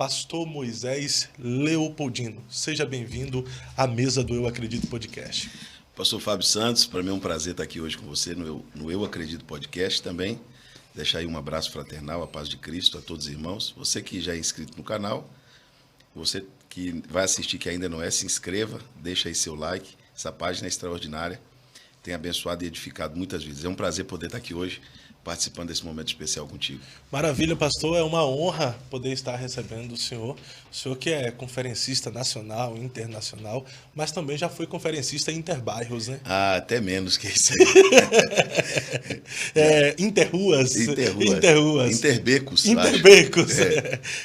Pastor Moisés Leopoldino. Seja bem-vindo à mesa do Eu Acredito Podcast. Pastor Fábio Santos, para mim é um prazer estar aqui hoje com você no Eu Acredito Podcast também. Deixar aí um abraço fraternal, a paz de Cristo a todos os irmãos. Você que já é inscrito no canal, você que vai assistir que ainda não é, se inscreva, deixa aí seu like. Essa página é extraordinária, tem abençoado e edificado muitas vidas. É um prazer poder estar aqui hoje, participando desse momento especial contigo. Maravilha, pastor. É uma honra poder estar recebendo o senhor. O senhor que é conferencista nacional, internacional, mas também já foi conferencista interbairros, né? Ah, até menos que isso aí. Interruas. Interbecos. Interbecos.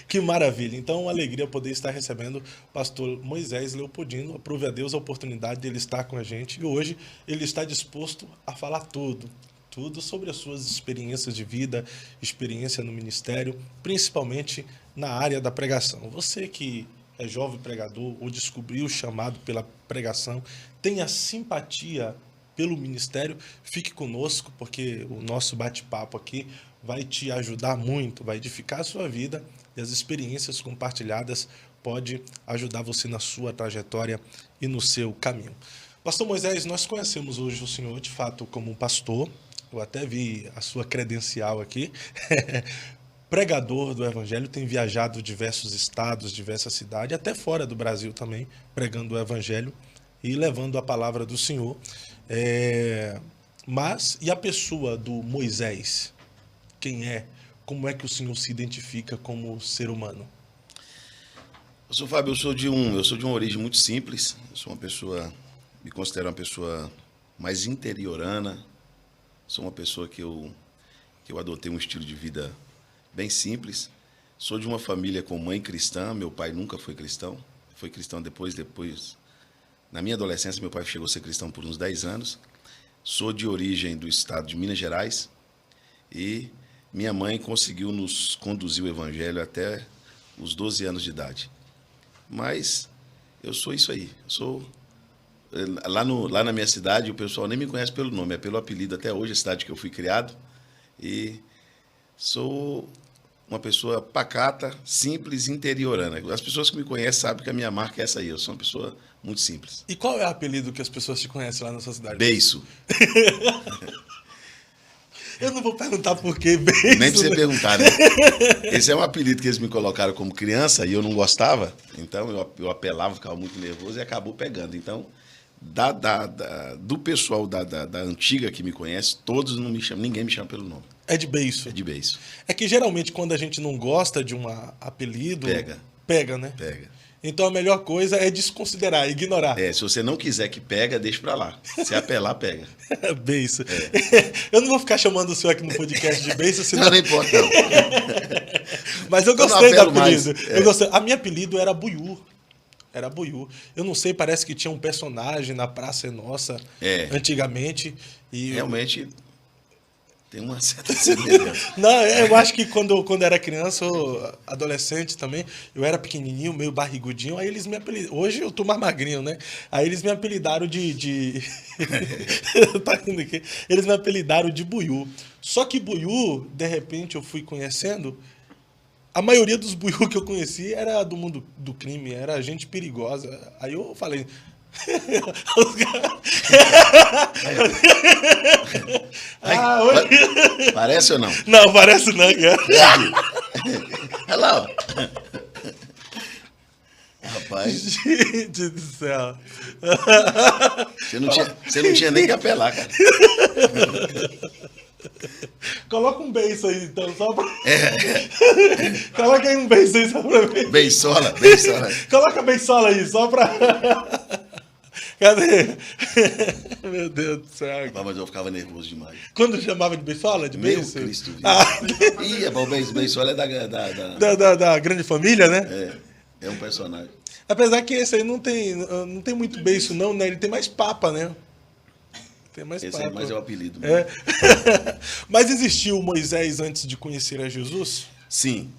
Que maravilha. Então, uma alegria poder estar recebendo o pastor Moisés Leopoldino. Aprove a Deus a oportunidade de ele estar com a gente. E hoje ele está disposto a falar tudo sobre as suas experiências de vida, experiência no ministério, principalmente na área da pregação. Você que é jovem pregador ou descobriu o chamado pela pregação, tenha simpatia pelo ministério, fique conosco, porque o nosso bate-papo aqui vai te ajudar muito, vai edificar a sua vida e as experiências compartilhadas pode ajudar você na sua trajetória e no seu caminho. Pastor Moisés, nós conhecemos hoje o senhor de fato como um pastor. Eu até vi a sua credencial aqui. Pregador do Evangelho, tem viajado diversos estados, diversas cidades, até fora do Brasil também, pregando o Evangelho e levando a palavra do Senhor. Mas, e a pessoa do Moisés? Quem é? Como é que o Senhor se identifica como ser humano? Pastor Fábio, eu sou de uma origem muito simples. Eu sou uma pessoa, me considero uma pessoa mais interiorana. Sou uma pessoa que eu adotei um estilo de vida bem simples. Sou de uma família com mãe cristã. Meu pai nunca foi cristão. Foi cristão depois. Na minha adolescência, meu pai chegou a ser cristão por uns 10 anos. Sou de origem do estado de Minas Gerais. E minha mãe conseguiu nos conduzir o evangelho até os 12 anos de idade. Mas eu sou isso aí. Lá na minha cidade, o pessoal nem me conhece pelo nome, é pelo apelido até hoje, a cidade que eu fui criado. E sou uma pessoa pacata, simples, interiorana. As pessoas que me conhecem sabem que a minha marca é essa aí. Eu sou uma pessoa muito simples. E qual é o apelido que as pessoas te conhecem lá na sua cidade? Beiço. Eu não vou perguntar por que beiço. Nem pra você perguntar, né? Esse é um apelido que eles me colocaram como criança e eu não gostava. Então eu apelava, ficava muito nervoso e acabou pegando. Então, do pessoal da antiga que me conhece, todos não me chamam, ninguém me chama pelo nome. É de beiço. É de beiço. É que geralmente quando a gente não gosta de um apelido, pega, né? Pega. Então a melhor coisa é desconsiderar, ignorar. Se você não quiser que pega, deixa pra lá. Se apelar, pega. Beiço. Eu não vou ficar chamando o senhor aqui no podcast de beiço, senão... Não importa, não. Mas eu gostei do apelido. Eu gostei. A minha apelido era Buiú. Era Buiú. Eu não sei, parece que tinha um personagem na Praça é Nossa antigamente. E realmente tem uma certa semelhança. Não, eu acho que quando era criança, adolescente também, eu era pequenininho, meio barrigudinho, aí eles me apelidaram. Hoje eu tô mais magrinho, né? Aí eles me apelidaram tá rindo aqui? Eles me apelidaram de Buiú. Só que Buiú, de repente, eu fui conhecendo. A maioria dos Buiú que eu conheci era do mundo do crime, era gente perigosa. Aí eu falei. Parece ou não? Não, parece não, cara. Olha lá, ó. Rapaz. Gente do céu. Você não tinha nem que apelar, cara. Coloca um beiço aí, então, só pra... Coloca aí um beiço aí, só pra mim. Beiçola. Coloca a beiçola aí, só pra... Cadê? Meu Deus do céu. Mas eu ficava nervoso demais. Quando chamava de beiçola? De beiço? Meu Cristo. O beiçola é da grande família, né? É um personagem. Apesar que esse aí não tem muito beiço, não, né? Ele tem mais papa, né? Tem mais esse papa. aí mais é o apelido. Mesmo. Mas existiu Moisés antes de conhecer a Jesus? Sim.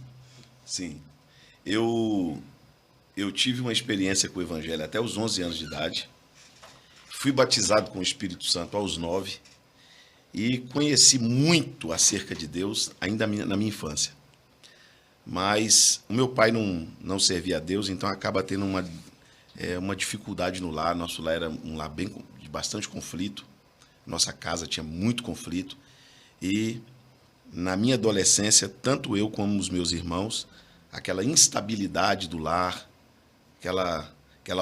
Eu tive uma experiência com o Evangelho até os 11 anos de idade. Fui batizado com o Espírito Santo aos 9 e conheci muito acerca de Deus ainda na minha infância. Mas o meu pai não servia a Deus, então acaba tendo uma dificuldade no lar. Nosso lar era um lar de bastante conflito. Nossa casa tinha muito conflito. E na minha adolescência, tanto eu como os meus irmãos, aquela instabilidade do lar, aquela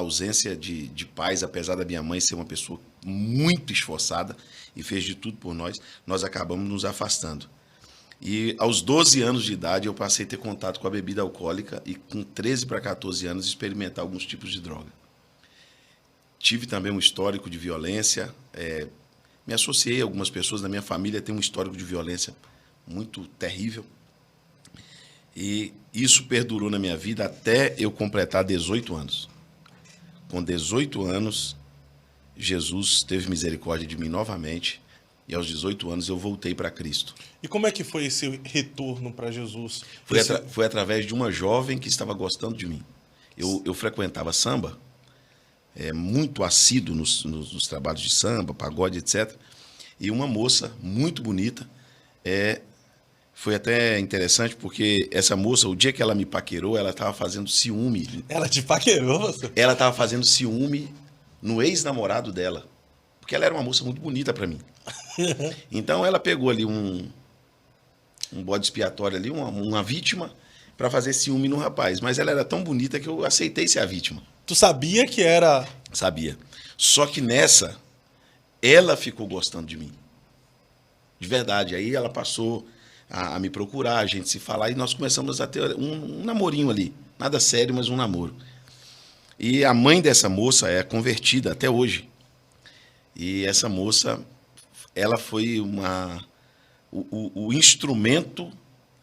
ausência de paz, apesar da minha mãe ser uma pessoa muito esforçada e fez de tudo por nós acabamos nos afastando. E aos 12 anos de idade eu passei a ter contato com a bebida alcoólica e com 13 para 14 anos experimentar alguns tipos de droga. Tive também um histórico de violência, me associei a algumas pessoas da minha família, tem um histórico de violência muito terrível. E isso perdurou na minha vida até eu completar 18 anos. Com 18 anos, Jesus teve misericórdia de mim novamente. E aos 18 anos eu voltei para Cristo. E como é que foi esse retorno para Jesus? Foi através de uma jovem que estava gostando de mim. Eu frequentava samba, muito assíduo nos trabalhos de samba, pagode, etc. E uma moça muito bonita, foi até interessante porque essa moça, o dia que ela me paquerou, ela estava fazendo ciúme. Ela te paquerou, você? Ela estava fazendo ciúme no ex-namorado dela, porque ela era uma moça muito bonita para mim. Então ela pegou ali um bode expiatório ali, uma vítima, para fazer ciúme no rapaz. Mas ela era tão bonita que eu aceitei ser a vítima. Tu sabia que era... Sabia. Só que nessa, ela ficou gostando de mim. De verdade. Aí ela passou a me procurar, a gente se falar, e nós começamos a ter um namorinho ali. Nada sério, mas um namoro. E a mãe dessa moça é convertida até hoje. E essa moça, ela foi o instrumento,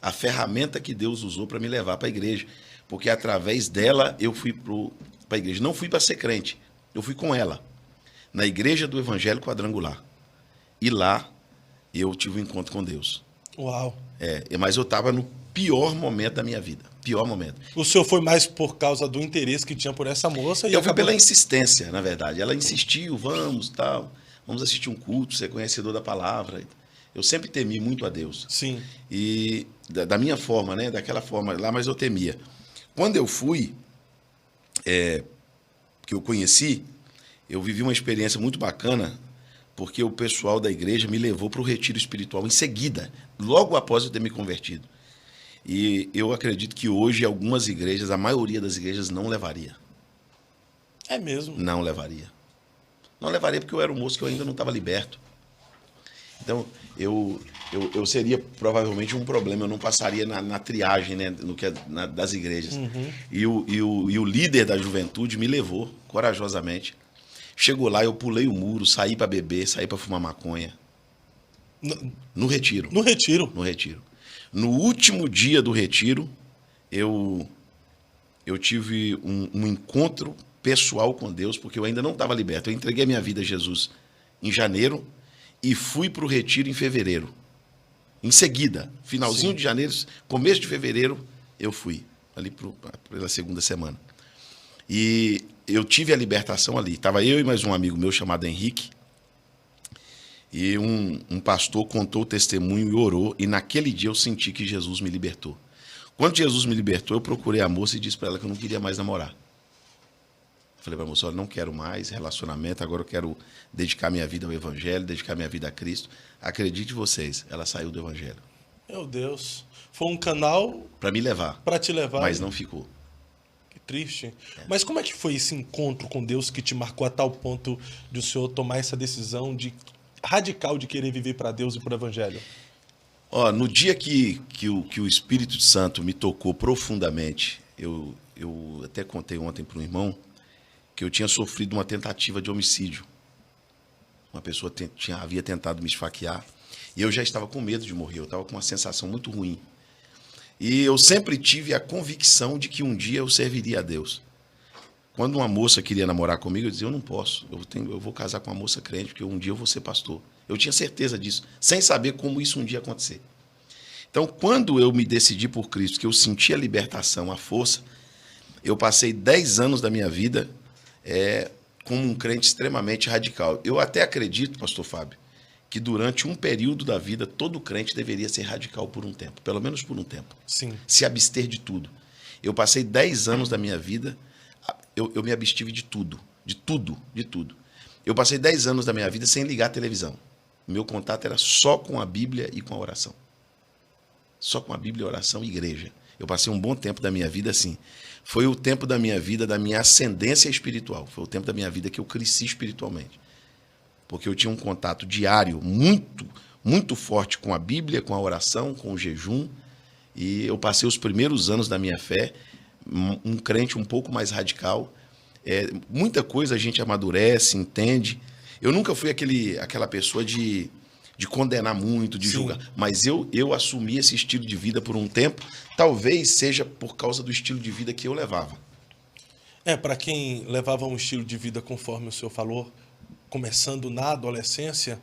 a ferramenta que Deus usou para me levar para a igreja. Porque através dela eu fui para a igreja. Não fui para ser crente, eu fui com ela, na igreja do Evangelho Quadrangular. E lá eu tive um encontro com Deus. Uau! Mas eu estava no pior momento da minha vida. Pior momento. O senhor foi mais por causa do interesse que tinha por essa moça? Eu fui pela insistência, na verdade. Ela insistiu, vamos assistir um culto, ser conhecedor da palavra. Eu sempre temi muito a Deus. Sim. E da minha forma, né? Daquela forma lá, mas eu temia. Quando eu fui, que eu conheci, eu vivi uma experiência muito bacana, porque o pessoal da igreja me levou para o retiro espiritual em seguida, logo após eu ter me convertido. E eu acredito que hoje algumas igrejas, a maioria das igrejas não levaria. É mesmo? Não levaria. Não levaria porque eu era um moço que eu ainda não estava liberto. Então, eu seria provavelmente um problema, eu não passaria na triagem, né, das igrejas. Uhum. E o líder da juventude me levou corajosamente. Chegou lá, eu pulei o muro, saí para beber, saí para fumar maconha. No retiro. No retiro? No retiro. No último dia do retiro, eu tive um encontro pessoal com Deus, porque eu ainda não estava liberto. Eu entreguei a minha vida a Jesus em janeiro e fui para o retiro em fevereiro. Em seguida, finalzinho Sim. de janeiro, começo de fevereiro, eu fui, ali pela segunda semana. E eu tive a libertação ali. Estava eu e mais um amigo meu chamado Henrique. E um pastor contou o testemunho e orou. E naquele dia eu senti que Jesus me libertou. Quando Jesus me libertou, eu procurei a moça e disse para ela que eu não queria mais namorar. Falei para a moça, olha, não quero mais relacionamento, agora eu quero dedicar minha vida ao Evangelho, dedicar minha vida a Cristo. Acredite vocês, ela saiu do Evangelho. Meu Deus. Foi um canal... Para me levar. Para te levar. Mas não ficou. Que triste. Mas como é que foi esse encontro com Deus que te marcou a tal ponto de o senhor tomar essa decisão radical de querer viver para Deus e para o Evangelho? No dia que o Espírito Santo me tocou profundamente, eu até contei ontem para um irmão que eu tinha sofrido uma tentativa de homicídio. Uma pessoa havia tentado me esfaquear e eu já estava com medo de morrer, eu estava com uma sensação muito ruim. E eu sempre tive a convicção de que um dia eu serviria a Deus. Quando uma moça queria namorar comigo, eu dizia, eu não posso, eu vou casar com uma moça crente, porque um dia eu vou ser pastor. Eu tinha certeza disso, sem saber como isso um dia ia acontecer. Então, quando eu me decidi por Cristo, que eu senti a libertação, a força, eu passei 10 anos da minha vida como um crente extremamente radical. Eu até acredito, pastor Fábio, que durante um período da vida todo crente deveria ser radical por um tempo, pelo menos por um tempo. Sim. Se abster de tudo. Eu passei 10 anos da minha vida, eu me abstive de tudo, de tudo, de tudo. Eu passei 10 anos da minha vida sem ligar a televisão. Meu contato era só com a Bíblia e com a oração. Só com a Bíblia, oração e igreja. Eu passei um bom tempo da minha vida assim. Foi o tempo da minha vida, da minha ascendência espiritual. Foi o tempo da minha vida que eu cresci espiritualmente. Porque eu tinha um contato diário muito, muito forte com a Bíblia, com a oração, com o jejum. E eu passei os primeiros anos da minha fé, um crente um pouco mais radical. Muita coisa a gente amadurece, entende. Eu nunca fui aquela pessoa de condenar muito, de julgar. Mas eu assumi esse estilo de vida por um tempo, talvez seja por causa do estilo de vida que eu levava. Para quem levava um estilo de vida conforme o senhor falou, começando na adolescência,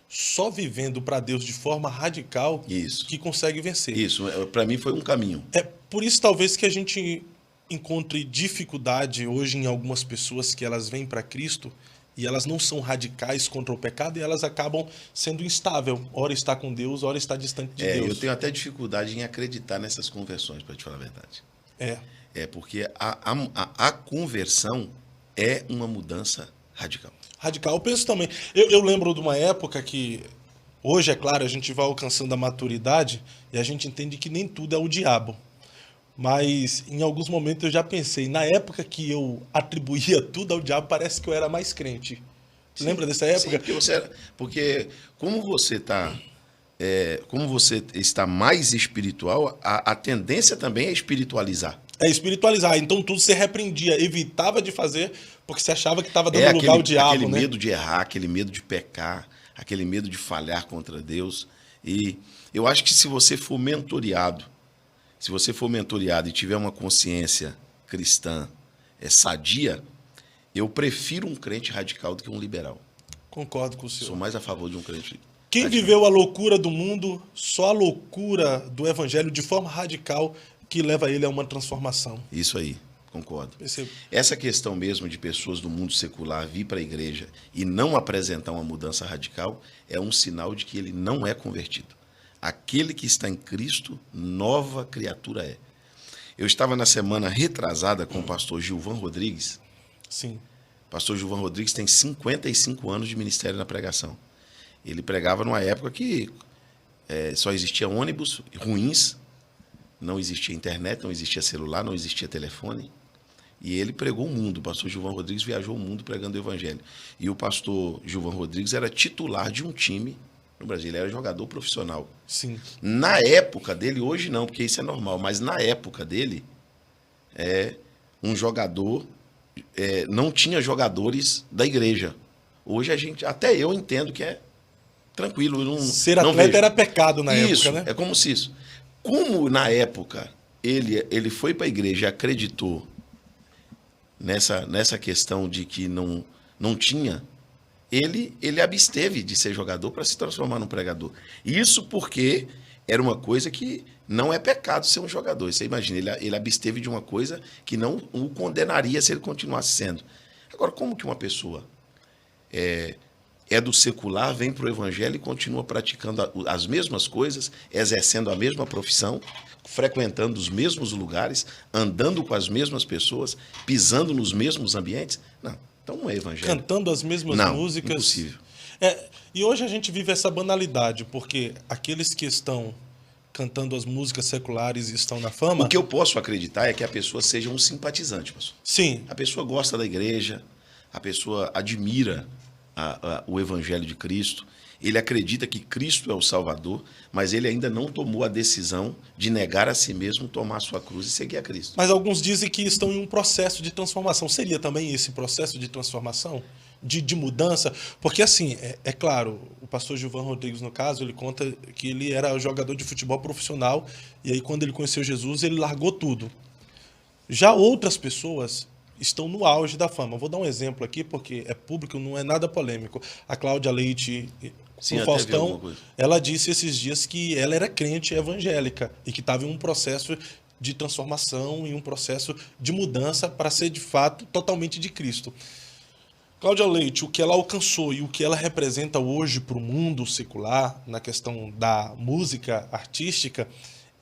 só vivendo para Deus de forma radical que consegue vencer. Isso, para mim foi um caminho. Por isso talvez que a gente encontre dificuldade hoje em algumas pessoas que elas vêm para Cristo e elas não são radicais contra o pecado e elas acabam sendo instável. Ora está com Deus, ora está distante de Deus. Eu tenho até dificuldade em acreditar nessas conversões, para te falar a verdade. Porque a conversão é uma mudança radical. Radical, eu penso também. Eu lembro de uma época que, hoje, é claro, a gente vai alcançando a maturidade e a gente entende que nem tudo é o diabo. Mas em alguns momentos eu já pensei, na época que eu atribuía tudo ao diabo, parece que eu era mais crente. Sim, lembra dessa época? Sim, porque como você está mais espiritual, a tendência também é espiritualizar. É espiritualizar. Então tudo você repreendia, evitava de fazer, porque você achava que estava dando lugar ao diabo. Aquele medo de errar, aquele medo de pecar, aquele medo de falhar contra Deus. E eu acho que se você for mentoreado e tiver uma consciência cristã sadia, eu prefiro um crente radical do que um liberal. Concordo com o senhor. Sou mais a favor de um crente Quem radical. Viveu a loucura do mundo, só a loucura do evangelho de forma radical que leva ele a uma transformação. Isso aí, concordo. Percebo. Essa questão mesmo de pessoas do mundo secular vir para a igreja e não apresentar uma mudança radical é um sinal de que ele não é convertido. Aquele que está em Cristo, nova criatura é. Eu estava na semana retrasada com o pastor Gilvan Rodrigues. Sim. O pastor Gilvan Rodrigues tem 55 anos de ministério na pregação. Ele pregava numa época que só existia ônibus ruins, não existia internet, não existia celular, não existia telefone. E ele pregou o mundo. O pastor Gilvan Rodrigues viajou o mundo pregando o evangelho. E o pastor Gilvan Rodrigues era titular de um time no Brasil. Ele era jogador profissional. Sim. Na época dele, hoje não, porque isso é normal, mas na época dele, um jogador não tinha jogadores da igreja. Hoje até eu entendo que é tranquilo. Ser atleta era pecado na época, né? É como se isso. Como na época ele foi para a igreja e acreditou nessa questão de que não tinha, ele absteve de ser jogador para se transformar num pregador. Isso porque era uma coisa que não é pecado ser um jogador. Você imagina, ele absteve de uma coisa que não o condenaria se ele continuasse sendo. Agora, como que uma pessoa do secular, vem para o evangelho e continua praticando as mesmas coisas, exercendo a mesma profissão, frequentando os mesmos lugares, andando com as mesmas pessoas, pisando nos mesmos ambientes? Não, então não é evangelho. Cantando as mesmas músicas. Impossível. E hoje a gente vive essa banalidade, porque aqueles que estão cantando as músicas seculares e estão na fama... O que eu posso acreditar é que a pessoa seja um simpatizante, pastor. Sim. A pessoa gosta da igreja, a pessoa admira o evangelho de Cristo, ele acredita que Cristo é o Salvador, mas ele ainda não tomou a decisão de negar a si mesmo, tomar a sua cruz e seguir a Cristo. Mas alguns dizem que estão em um processo de transformação. Seria também esse processo de transformação? De mudança? Porque assim, é claro, o pastor Gilvan Rodrigues, no caso, ele conta que ele era jogador de futebol profissional e aí quando ele conheceu Jesus, ele largou tudo. Já outras pessoas estão no auge da fama. Vou dar um exemplo aqui, porque é público, não é nada polêmico. A Cláudia Leite, no Faustão, ela disse esses dias que ela era crente evangélica e que estava em um processo de transformação, em um processo de mudança para ser, de fato, totalmente de Cristo. Cláudia Leite, o que ela alcançou e o que ela representa hoje para o mundo secular, na questão da música artística,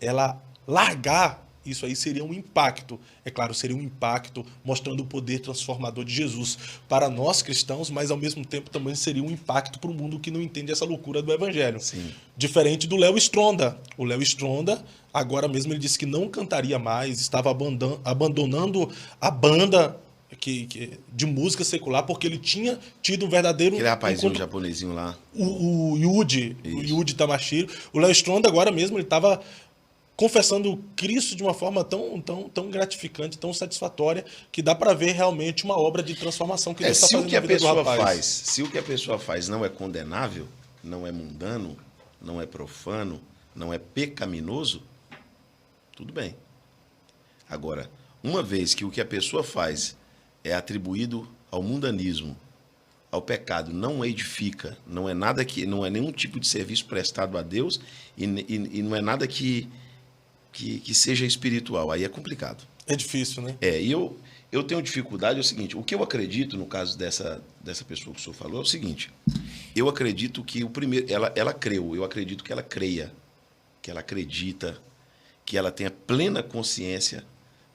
ela largar isso aí seria um impacto. É claro, seria um impacto mostrando o poder transformador de Jesus para nós cristãos, mas ao mesmo tempo também seria um impacto para o mundo que não entende essa loucura do evangelho. Sim. Diferente do Léo Stronda. O Léo Stronda, agora mesmo ele disse que não cantaria mais, estava abandonando a banda de música secular, porque ele tinha tido um verdadeiro... Aquele rapazinho japonesinho lá. O Yuji Tamashiro. O Léo Stronda agora mesmo, ele estava confessando Cristo de uma forma tão gratificante, tão satisfatória, que dá para ver realmente uma obra de transformação que Deus está fazendo na vida do rapaz. Se o que a pessoa faz não é condenável, não é mundano, não é profano, não é pecaminoso, tudo bem. Agora, uma vez que o que a pessoa faz é atribuído ao mundanismo, ao pecado, não edifica, não é nada que, não é nenhum tipo de serviço prestado a Deus e não é nada que seja espiritual, aí é complicado. É difícil, né? E eu tenho dificuldade, é o seguinte, o que eu acredito no caso dessa pessoa que o senhor falou é o seguinte, eu acredito que o primeiro, ela creu, eu acredito que ela creia, que ela acredita, que ela tenha plena consciência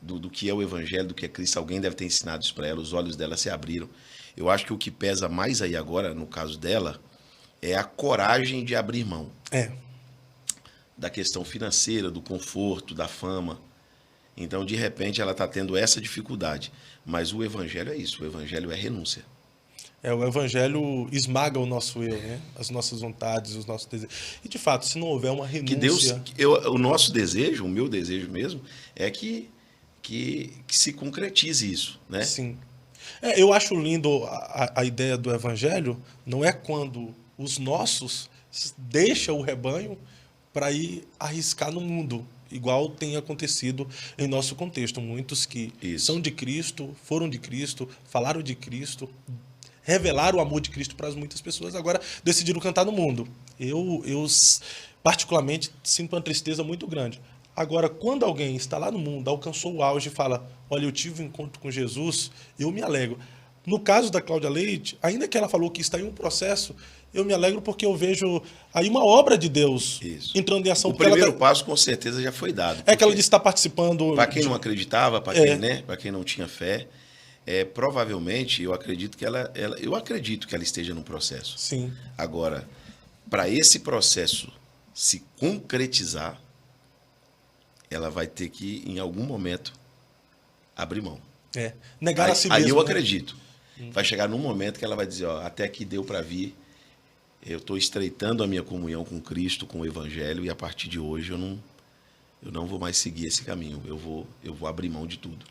do que é o evangelho, do que é Cristo. Alguém deve ter ensinado isso para ela, os olhos dela se abriram. Eu acho que o que pesa mais aí agora, no caso dela, é a coragem de abrir mão. Da questão financeira, do conforto, da fama. Então, de repente, ela está tendo essa dificuldade. Mas o evangelho é isso, o evangelho é renúncia. O evangelho esmaga o nosso eu, né? As nossas vontades, os nossos desejos. E, de fato, se não houver uma renúncia... O nosso desejo, o meu desejo mesmo, é que se concretize isso, né? Sim. Eu acho lindo a ideia do evangelho, não é quando os nossos deixam o rebanho para ir arriscar no mundo, igual tem acontecido em nosso contexto. Muitos que são de Cristo, foram de Cristo, falaram de Cristo, revelaram o amor de Cristo para muitas pessoas, agora decidiram cantar no mundo. Eu particularmente, sinto uma tristeza muito grande. Agora, quando alguém está lá no mundo, alcançou o auge e fala, olha, eu tive um encontro com Jesus, eu me alegro. No caso da Cláudia Leite, ainda que ela falou que está em um processo, eu me alegro porque eu vejo aí uma obra de Deus entrando em ação. O primeiro passo, com certeza, já foi dado. Que ela disse que está participando... Para quem não acreditava, para quem não tinha fé, provavelmente, eu acredito que ela esteja num processo. Sim. Agora, para esse processo se concretizar, ela vai ter que, em algum momento, abrir mão. Negar a si mesmo. Aí eu acredito. Vai chegar num momento que ela vai dizer, até aqui deu para vir, eu estou estreitando a minha comunhão com Cristo, com o Evangelho, e a partir de hoje eu não vou mais seguir esse caminho, eu vou abrir mão de tudo.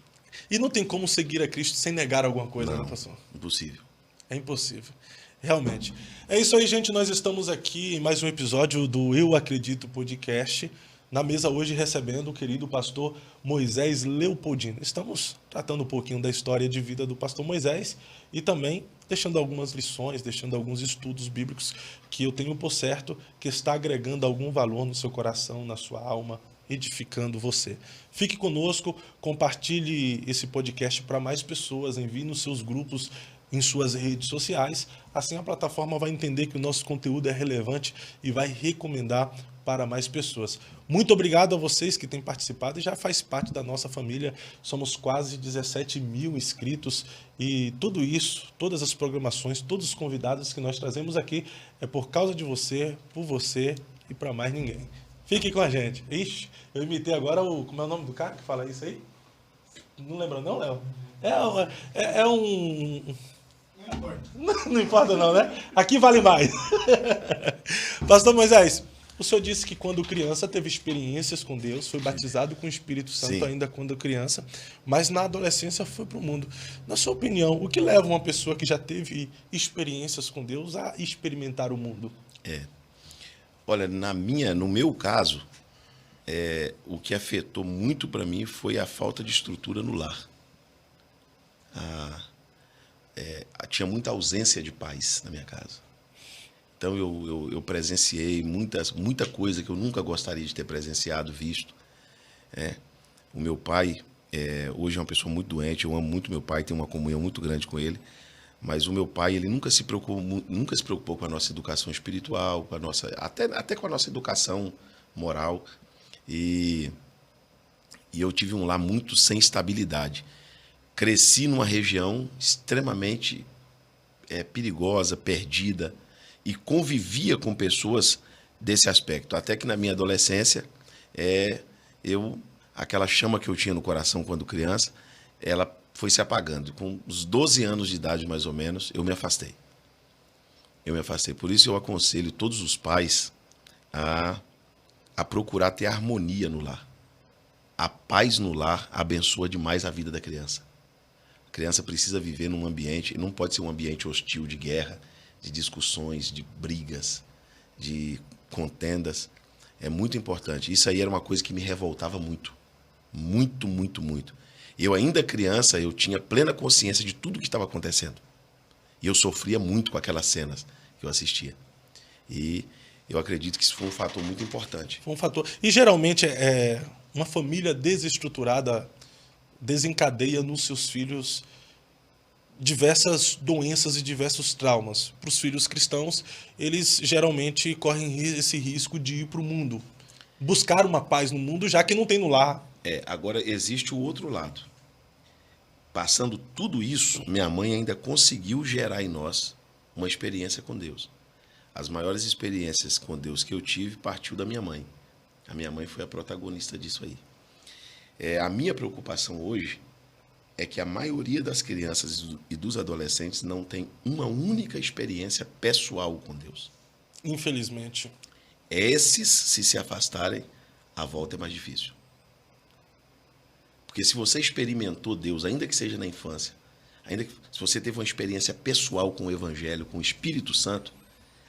E não tem como seguir a Cristo sem negar alguma coisa, né, pastor? Impossível. É impossível. Realmente. É isso aí, gente. Nós estamos aqui em mais um episódio do Eu Acredito Podcast. Na mesa hoje recebendo o querido pastor Moisés Leopoldino. Estamos tratando um pouquinho da história de vida do pastor Moisés e também deixando algumas lições, deixando alguns estudos bíblicos que eu tenho por certo que está agregando algum valor no seu coração, na sua alma, edificando você. Fique conosco, compartilhe esse podcast para mais pessoas, envie nos seus grupos, em suas redes sociais. Assim a plataforma vai entender que o nosso conteúdo é relevante e vai recomendar para mais pessoas. Muito obrigado a vocês que têm participado e já faz parte da nossa família. Somos quase 17 mil inscritos e tudo isso, todas as programações, todos os convidados que nós trazemos aqui é por causa de você, por você e para mais ninguém. Fique com a gente. Ixi, eu imitei agora como é o nome do cara que fala isso aí? Não lembra não, Léo? É um... Não importa não, né? Aqui vale mais. Pastor Moisés, o senhor disse que quando criança teve experiências com Deus, foi batizado com o Espírito Santo ainda quando criança, mas na adolescência foi para o mundo. Na sua opinião, o que leva uma pessoa que já teve experiências com Deus a experimentar o mundo? Olha, no meu caso, o que afetou muito para mim foi a falta de estrutura no lar. Tinha muita ausência de paz na minha casa. Então eu presenciei muita coisa que eu nunca gostaria de ter presenciado, visto. O meu pai hoje é uma pessoa muito doente, eu amo muito meu pai, tenho uma comunhão muito grande com ele, Mas o meu pai, ele nunca se preocupou com a nossa educação espiritual, com a nossa, até com a nossa educação moral. E eu tive um lar muito sem estabilidade. Cresci numa região extremamente perigosa, perdida, e convivia com pessoas desse aspecto. Até que na minha adolescência, aquela chama que eu tinha no coração quando criança, ela foi se apagando. Com uns 12 anos de idade, mais ou menos, eu me afastei. Por isso eu aconselho todos os pais a procurar ter harmonia no lar. A paz no lar abençoa demais a vida da criança. A criança precisa viver num ambiente, não pode ser um ambiente hostil de guerra, de discussões, de brigas, de contendas. É muito importante. Isso aí era uma coisa que me revoltava muito. Muito, muito, muito. Eu ainda criança, eu tinha plena consciência de tudo que estava acontecendo. E eu sofria muito com aquelas cenas que eu assistia. E eu acredito que isso foi um fator muito importante. Foi um fator. E geralmente uma família desestruturada desencadeia nos seus filhos diversas doenças e diversos traumas. Para os filhos cristãos, eles geralmente correm esse risco de ir para o mundo. Buscar uma paz no mundo, já que não tem no lar. Agora existe o outro lado. Passando tudo isso, minha mãe ainda conseguiu gerar em nós uma experiência com Deus. As maiores experiências com Deus que eu tive partiu da minha mãe. A minha mãe foi a protagonista disso aí. A minha preocupação hoje é que a maioria das crianças e dos adolescentes não tem uma única experiência pessoal com Deus. Infelizmente. Esses, se afastarem, a volta é mais difícil. Porque se você experimentou Deus, ainda que seja na infância, se você teve uma experiência pessoal com o Evangelho, com o Espírito Santo,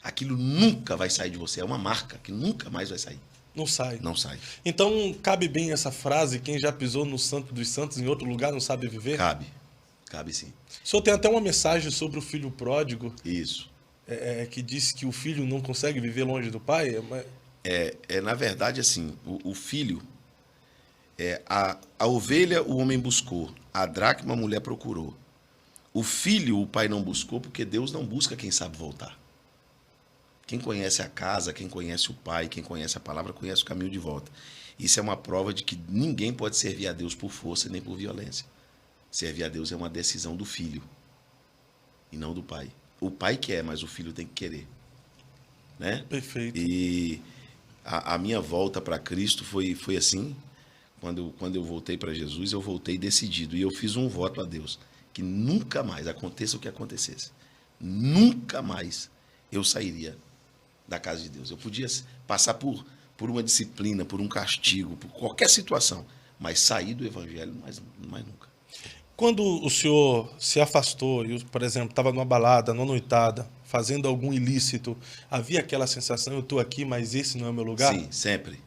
aquilo nunca vai sair de você. É uma marca que nunca mais vai sair. Não sai. Não sai. Então, cabe bem essa frase, quem já pisou no Santo dos Santos em outro lugar não sabe viver? Cabe sim. O senhor tem até uma mensagem sobre o filho pródigo. Isso. Que diz que o filho não consegue viver longe do pai? Na verdade, assim, o filho, a ovelha o homem buscou, a dracma a mulher procurou. O filho o pai não buscou porque Deus não busca quem sabe voltar. Quem conhece a casa, quem conhece o pai, quem conhece a palavra, conhece o caminho de volta. Isso é uma prova de que ninguém pode servir a Deus por força nem por violência. Servir a Deus é uma decisão do filho e não do pai. O pai quer, mas o filho tem que querer. Né? Perfeito. E a minha volta para Cristo foi assim. Quando eu voltei para Jesus, eu voltei decidido. E eu fiz um voto a Deus, que nunca mais, aconteça o que acontecesse, nunca mais eu sairia da casa de Deus. Eu podia passar por uma disciplina, por um castigo, por qualquer situação, mas sair do Evangelho mais nunca. Quando o senhor se afastou, por exemplo, estava numa balada, numa noitada, fazendo algum ilícito, havia aquela sensação, eu estou aqui, mas esse não é o meu lugar? Sim, sempre,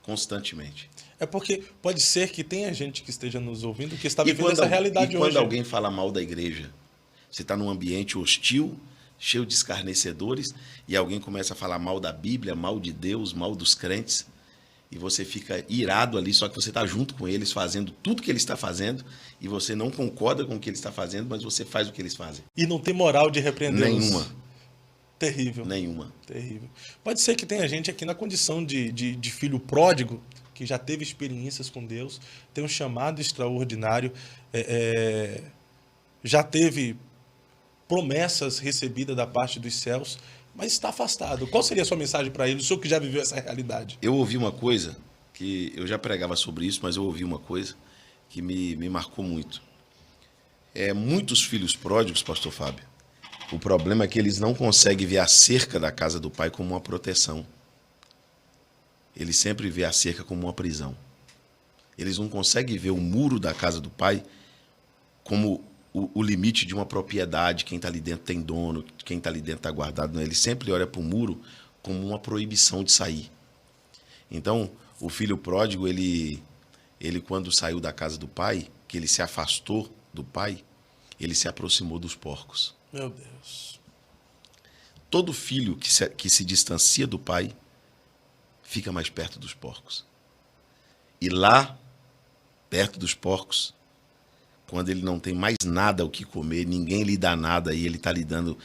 constantemente. É porque pode ser que tenha gente que esteja nos ouvindo que está vivendo essa realidade hoje. E quando alguém fala mal da igreja, você está num ambiente hostil, cheio de escarnecedores, e alguém começa a falar mal da Bíblia, mal de Deus, mal dos crentes, e você fica irado ali, só que você está junto com eles, fazendo tudo que ele está fazendo, e você não concorda com o que ele está fazendo, mas você faz o que eles fazem. E não tem moral de repreendê-los. Nenhuma. Terrível. Nenhuma. Terrível. Pode ser que tenha gente aqui na condição de filho pródigo, que já teve experiências com Deus, tem um chamado extraordinário, já teve promessas recebidas da parte dos céus, mas está afastado. Qual seria a sua mensagem para ele, o senhor que já viveu essa realidade? Eu ouvi uma coisa, que eu já pregava sobre isso, mas eu ouvi uma coisa que me marcou muito. Muitos filhos pródigos, pastor Fábio, o problema é que eles não conseguem ver a cerca da casa do pai como uma proteção. Eles sempre vê a cerca como uma prisão. Eles não conseguem ver o muro da casa do pai como o limite de uma propriedade, quem está ali dentro tem dono, quem está ali dentro está guardado. Não. Ele sempre olha para o muro como uma proibição de sair. Então, o filho pródigo, ele quando saiu da casa do pai, que ele se afastou do pai, ele se aproximou dos porcos. Meu Deus. Todo filho que se distancia do pai fica mais perto dos porcos. E lá, perto dos porcos, quando ele não tem mais nada o que comer, ninguém lhe dá nada e ele está lidando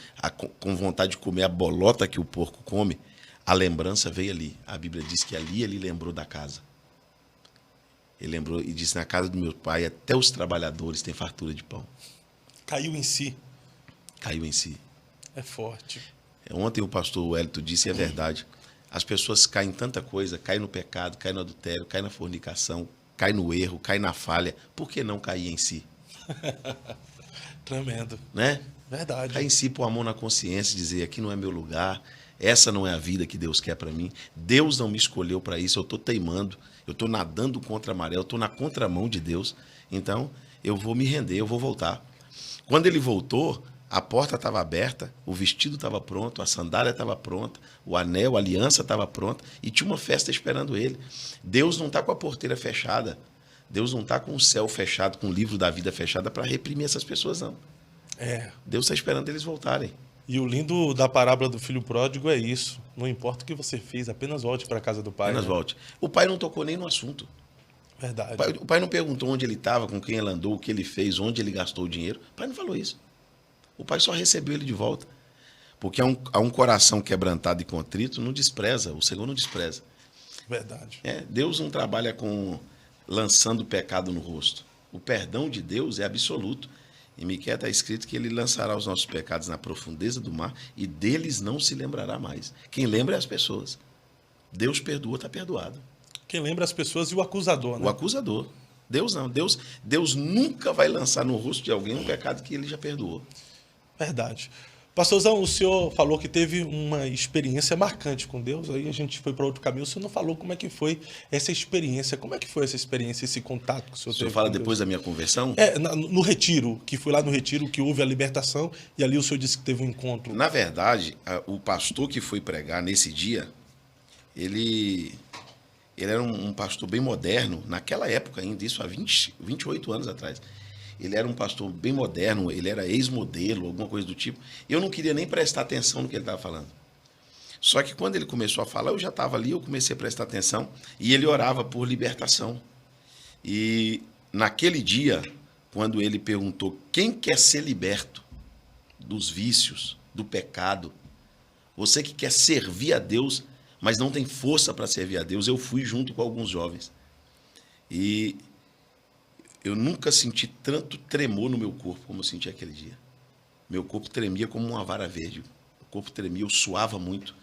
com vontade de comer a bolota que o porco come, a lembrança veio ali. A Bíblia diz que ali ele lembrou da casa. Ele lembrou e disse: na casa do meu pai até os trabalhadores têm fartura de pão. Caiu em si. Caiu em si. É forte. Ontem o pastor Wellington disse, e é verdade, as pessoas caem em tanta coisa, caem no pecado, caem no adultério, caem na fornicação, caem no erro, caem na falha. Por que não cair em si? Tremendo. Né? Verdade. Cair em si, pôr a mão na consciência e dizer: aqui não é meu lugar, essa não é a vida que Deus quer para mim, Deus não me escolheu para isso, eu estou teimando, eu estou nadando contra a maré, eu estou na contramão de Deus, então eu vou me render, eu vou voltar. Quando ele voltou, a porta estava aberta, o vestido estava pronto, a sandália estava pronta, o anel, a aliança estava pronta e tinha uma festa esperando ele. Deus não está com a porteira fechada, Deus não está com o céu fechado, com o livro da vida fechado para reprimir essas pessoas, não. Deus está esperando eles voltarem. E o lindo da parábola do filho pródigo é isso. Não importa o que você fez, apenas volte para a casa do pai. Apenas volte. O pai não tocou nem no assunto. Verdade. O pai não perguntou onde ele estava, com quem ele andou, o que ele fez, onde ele gastou o dinheiro. O pai não falou isso. O pai só recebeu ele de volta. Porque há um coração quebrantado e contrito, não despreza. O Senhor não despreza. Verdade. Deus não trabalha lançando o pecado no rosto. O perdão de Deus é absoluto. Em Miqueias está escrito que ele lançará os nossos pecados na profundeza do mar e deles não se lembrará mais. Quem lembra é as pessoas. Deus perdoa, está perdoado. Quem lembra as pessoas e o acusador, né? O acusador. Deus não. Deus nunca vai lançar no rosto de alguém um pecado que ele já perdoou. Verdade. Pastorzão, o senhor falou que teve uma experiência marcante com Deus, aí a gente foi para outro caminho. O senhor não falou como é que foi essa experiência. Como é que foi essa experiência, esse contato que o senhor teve? O senhor fala depois da minha conversão? No retiro, que foi lá no retiro que houve a libertação e ali o senhor disse que teve um encontro. Na verdade, o pastor que foi pregar nesse dia, ele era um pastor bem moderno, naquela época ainda, isso há 28 anos atrás. Ele era um pastor bem moderno, ele era ex-modelo, alguma coisa do tipo. Eu não queria nem prestar atenção no que ele estava falando. Só que quando ele começou a falar, eu já estava ali, eu comecei a prestar atenção, e ele orava por libertação. E naquele dia, quando ele perguntou quem quer ser liberto dos vícios, do pecado, você que quer servir a Deus, mas não tem força para servir a Deus, eu fui junto com alguns jovens. E eu nunca senti tanto tremor no meu corpo como eu senti aquele dia. Meu corpo tremia como uma vara verde. O corpo tremia, eu suava muito.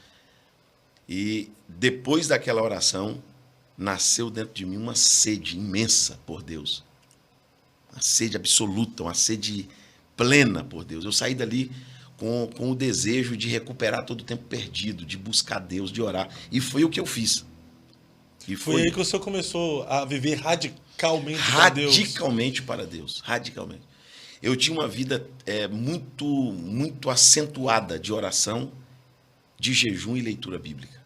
E depois daquela oração, nasceu dentro de mim uma sede imensa por Deus. Uma sede absoluta, uma sede plena por Deus. Eu saí dali com o desejo de recuperar todo o tempo perdido, de buscar Deus, de orar. E foi o que eu fiz. E foi aí que o senhor começou a viver radicalmente para Deus. Radicalmente para Deus. Radicalmente. Eu tinha uma vida muito acentuada de oração, de jejum e leitura bíblica.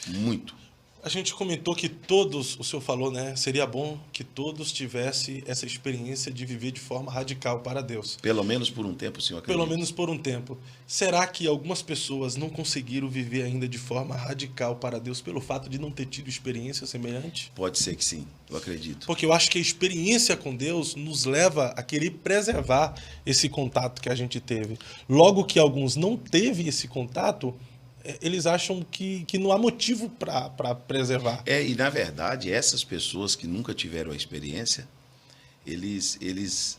Muito. A gente comentou que todos, o senhor falou, né? Seria bom que todos tivessem essa experiência de viver de forma radical para Deus. Pelo menos por um tempo, senhor acredita? Pelo menos por um tempo. Será que algumas pessoas não conseguiram viver ainda de forma radical para Deus pelo fato de não ter tido experiência semelhante? Pode ser que sim, eu acredito. Porque eu acho que a experiência com Deus nos leva a querer preservar esse contato que a gente teve. Logo que alguns não teve esse contato, eles acham que não há motivo para preservar. E na verdade, essas pessoas que nunca tiveram a experiência, eles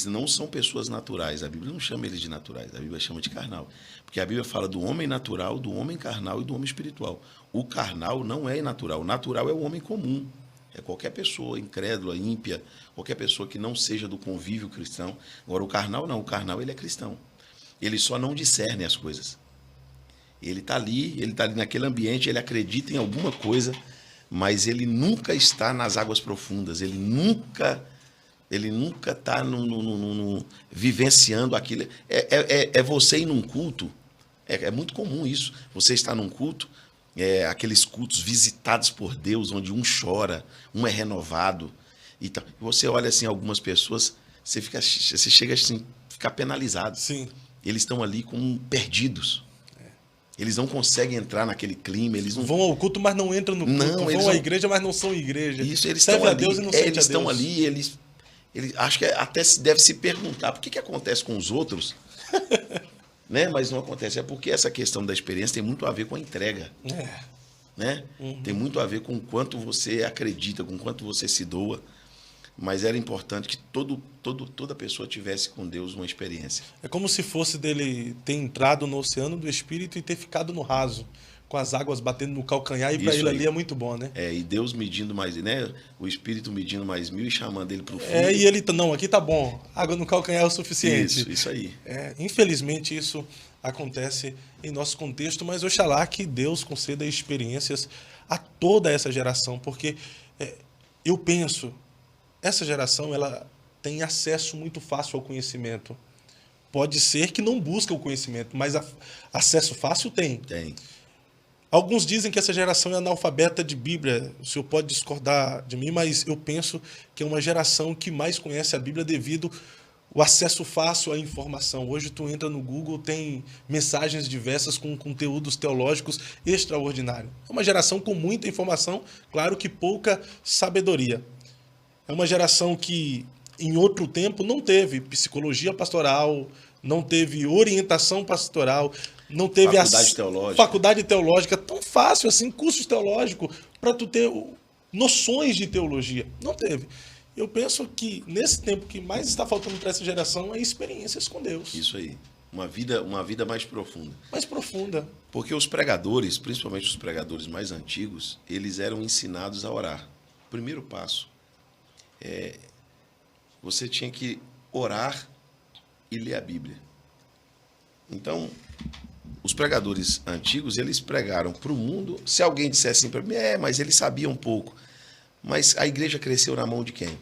não são pessoas naturais. A Bíblia não chama eles de naturais, a Bíblia chama de carnal. Porque a Bíblia fala do homem natural, do homem carnal e do homem espiritual. O carnal não é natural. O natural é o homem comum. É qualquer pessoa incrédula, ímpia, qualquer pessoa que não seja do convívio cristão. Agora, o carnal não. O carnal ele é cristão. Ele só não discerne as coisas. Ele está ali naquele ambiente, ele acredita em alguma coisa, mas ele nunca está nas águas profundas, ele nunca está vivenciando aquilo. É você ir num culto, é muito comum isso, você está num culto, aqueles cultos visitados por Deus, onde um chora, um é renovado, e você olha assim algumas pessoas, você chega assim, ficar penalizado. Sim. Eles estão ali como perdidos. Eles não conseguem entrar naquele clima, eles não Vão ao culto, mas não entram no culto. Não, Vão à igreja, mas não são igreja. Isso, eles Serve estão a ali. Deus e não sente Eles a estão Deus. ali, eles acho que até deve se perguntar por que acontece com os outros, né? Mas não acontece. É porque essa questão da experiência tem muito a ver com a entrega. Né? Tem muito a ver com o quanto você acredita, com o quanto você se doa. Mas era importante que toda pessoa tivesse com Deus uma experiência. É como se fosse dele ter entrado no oceano do Espírito e ter ficado no raso, com as águas batendo no calcanhar, e para ele ali é muito bom, né? E Deus medindo mais, né? O Espírito medindo mais 1000 e chamando ele para o fundo. E ele, não, aqui tá bom, água no calcanhar é o suficiente. Isso aí. Infelizmente isso acontece em nosso contexto, mas oxalá que Deus conceda experiências a toda essa geração, porque eu penso, essa geração ela tem acesso muito fácil ao conhecimento. Pode ser que não busca o conhecimento, mas acesso fácil tem. Tem. Alguns dizem que essa geração é analfabeta de Bíblia. O senhor pode discordar de mim, mas eu penso que é uma geração que mais conhece a Bíblia devido ao acesso fácil à informação. Hoje tu entra no Google, tem mensagens diversas com conteúdos teológicos extraordinários. É uma geração com muita informação, claro que pouca sabedoria. É uma geração que, em outro tempo, não teve psicologia pastoral, não teve orientação pastoral, não teve faculdade teológica tão fácil assim, cursos teológicos, para tu ter noções de teologia. Não teve. Eu penso que, nesse tempo, que mais está faltando para essa geração é experiências com Deus. Isso aí. Uma vida mais profunda. Mais profunda. Porque os pregadores, principalmente os pregadores mais antigos, eles eram ensinados a orar. O primeiro passo você tinha que orar e ler a Bíblia. Então, os pregadores antigos, eles pregaram para o mundo. Se alguém dissesse assim para mim, mas ele sabia um pouco. Mas a igreja cresceu na mão de quem?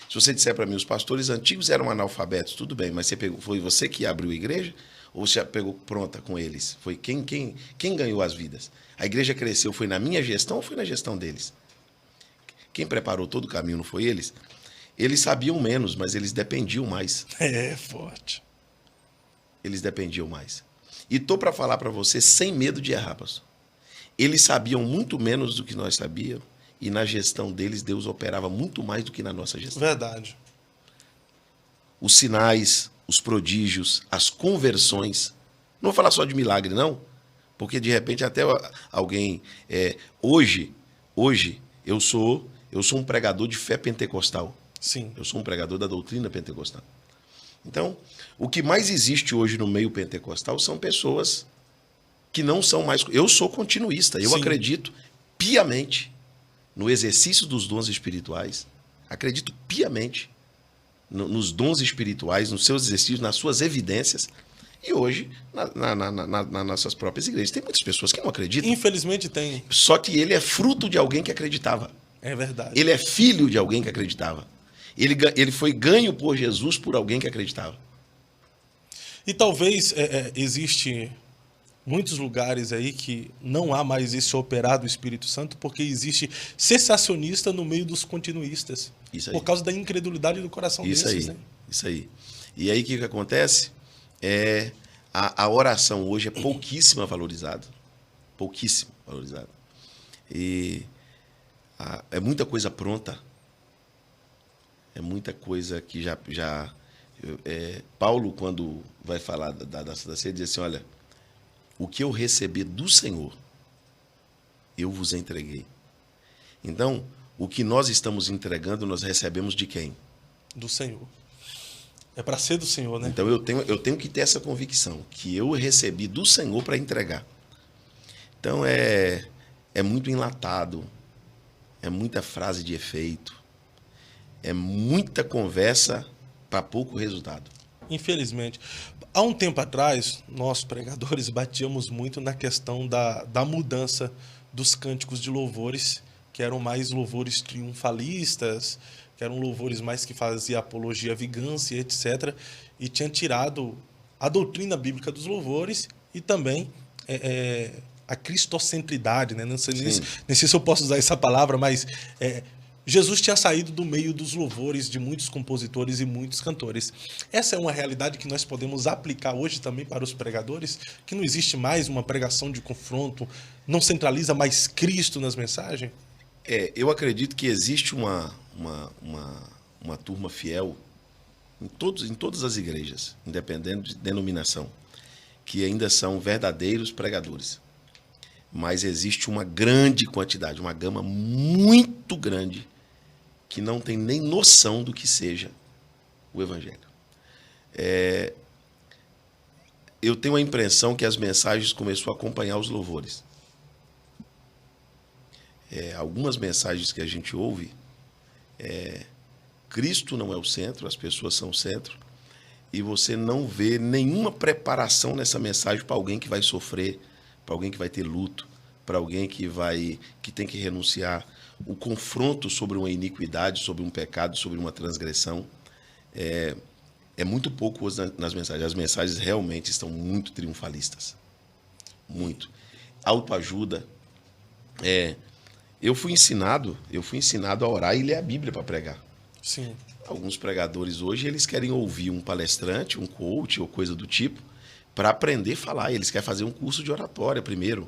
Se você disser para mim, os pastores antigos eram analfabetos, tudo bem, mas foi você que abriu a igreja ou você pegou pronta com eles? Foi quem ganhou as vidas? A igreja cresceu, foi na minha gestão ou foi na gestão deles? Quem preparou todo o caminho não foi eles? Eles sabiam menos, mas eles dependiam mais. Forte. Eles dependiam mais. E estou para falar para você sem medo de errar, pastor. Eles sabiam muito menos do que nós sabíamos e na gestão deles Deus operava muito mais do que na nossa gestão. Verdade. Os sinais, os prodígios, as conversões. Não vou falar só de milagre, não. Porque de repente até alguém... Hoje eu sou um pregador de fé pentecostal. Sim. Eu sou um pregador da doutrina pentecostal. Então, o que mais existe hoje no meio pentecostal são pessoas que não são mais... Eu sou continuista, eu acredito piamente no exercício dos dons espirituais, acredito piamente nos dons espirituais, nos seus exercícios, nas suas evidências, e hoje, nas nossas próprias igrejas. Tem muitas pessoas que não acreditam. Infelizmente tem. Só que ele é fruto de alguém que acreditava. É verdade. Ele é filho de alguém que acreditava. Ele foi ganho por Jesus por alguém que acreditava. E talvez existe muitos lugares aí que não há mais esse operar do Espírito Santo porque existe cessacionista no meio dos continuistas. Isso aí. Por causa da incredulidade do coração desses. Né? Isso aí. E aí o que acontece? A oração hoje é pouquíssima valorizada. Pouquíssimo valorizada. E é muita coisa pronta. É muita coisa que já Paulo, quando vai falar da ceia, diz assim, olha, o que eu recebi do Senhor, eu vos entreguei. Então, o que nós estamos entregando, nós recebemos de quem? Do Senhor. É para ser do Senhor, né? Então, eu tenho que ter essa convicção, que eu recebi do Senhor para entregar. Então, é muito enlatado, é muita frase de efeito, é muita conversa para pouco resultado. Infelizmente. Há um tempo atrás, nós pregadores batíamos muito na questão da mudança dos cânticos de louvores, que eram mais louvores triunfalistas, que eram louvores mais que faziam apologia à vigância, etc. E tinha tirado a doutrina bíblica dos louvores e também a cristocentridade, né? Não sei nem se eu posso usar essa palavra, mas Jesus tinha saído do meio dos louvores de muitos compositores e muitos cantores. Essa é uma realidade que nós podemos aplicar hoje também para os pregadores, que não existe mais uma pregação de confronto, não centraliza mais Cristo nas mensagens? Eu acredito que existe uma turma fiel em todas as igrejas, independente de denominação, que ainda são verdadeiros pregadores. Mas existe uma grande quantidade, uma gama muito grande, que não tem nem noção do que seja o Evangelho. Eu tenho a impressão que as mensagens começaram a acompanhar os louvores. Algumas mensagens que a gente ouve, Cristo não é o centro, as pessoas são o centro, e você não vê nenhuma preparação nessa mensagem para alguém que vai sofrer, para alguém que vai ter luto, para alguém que tem que renunciar. O confronto sobre uma iniquidade, sobre um pecado, sobre uma transgressão, é muito pouco nas mensagens. As mensagens realmente estão muito triunfalistas. Muito. Autoajuda. Eu fui ensinado a orar e ler a Bíblia para pregar. Sim. Alguns pregadores hoje, eles querem ouvir um palestrante, um coach ou coisa do tipo, para aprender a falar. Eles querem fazer um curso de oratória primeiro.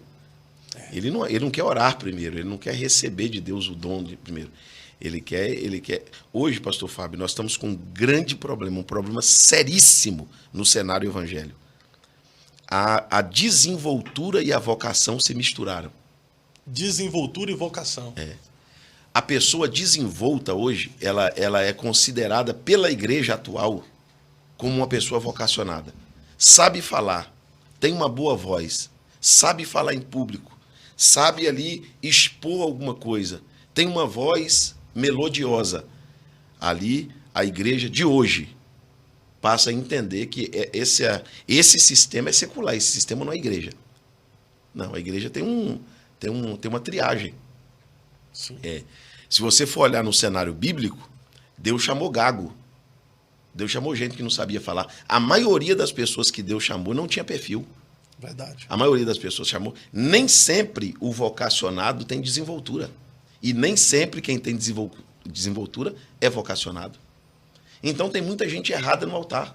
Ele não quer orar primeiro, ele não quer receber de Deus o dom primeiro. Ele quer... Hoje, pastor Fábio, nós estamos com um grande problema, um problema seríssimo no cenário evangélico. A desenvoltura e a vocação se misturaram. Desenvoltura e vocação. A pessoa desenvolta hoje, ela é considerada pela igreja atual como uma pessoa vocacionada. Sabe falar, tem uma boa voz, sabe falar em público, sabe ali expor alguma coisa, tem uma voz melodiosa. Ali, a igreja de hoje passa a entender que esse sistema é secular, esse sistema não é igreja. Não, a igreja tem uma triagem. Sim. Se você for olhar no cenário bíblico, Deus chamou gago. Deus chamou gente que não sabia falar. A maioria das pessoas que Deus chamou não tinha perfil. Verdade. A maioria das pessoas chamou. Nem sempre o vocacionado tem desenvoltura. E nem sempre quem tem desenvoltura é vocacionado. Então tem muita gente errada no altar.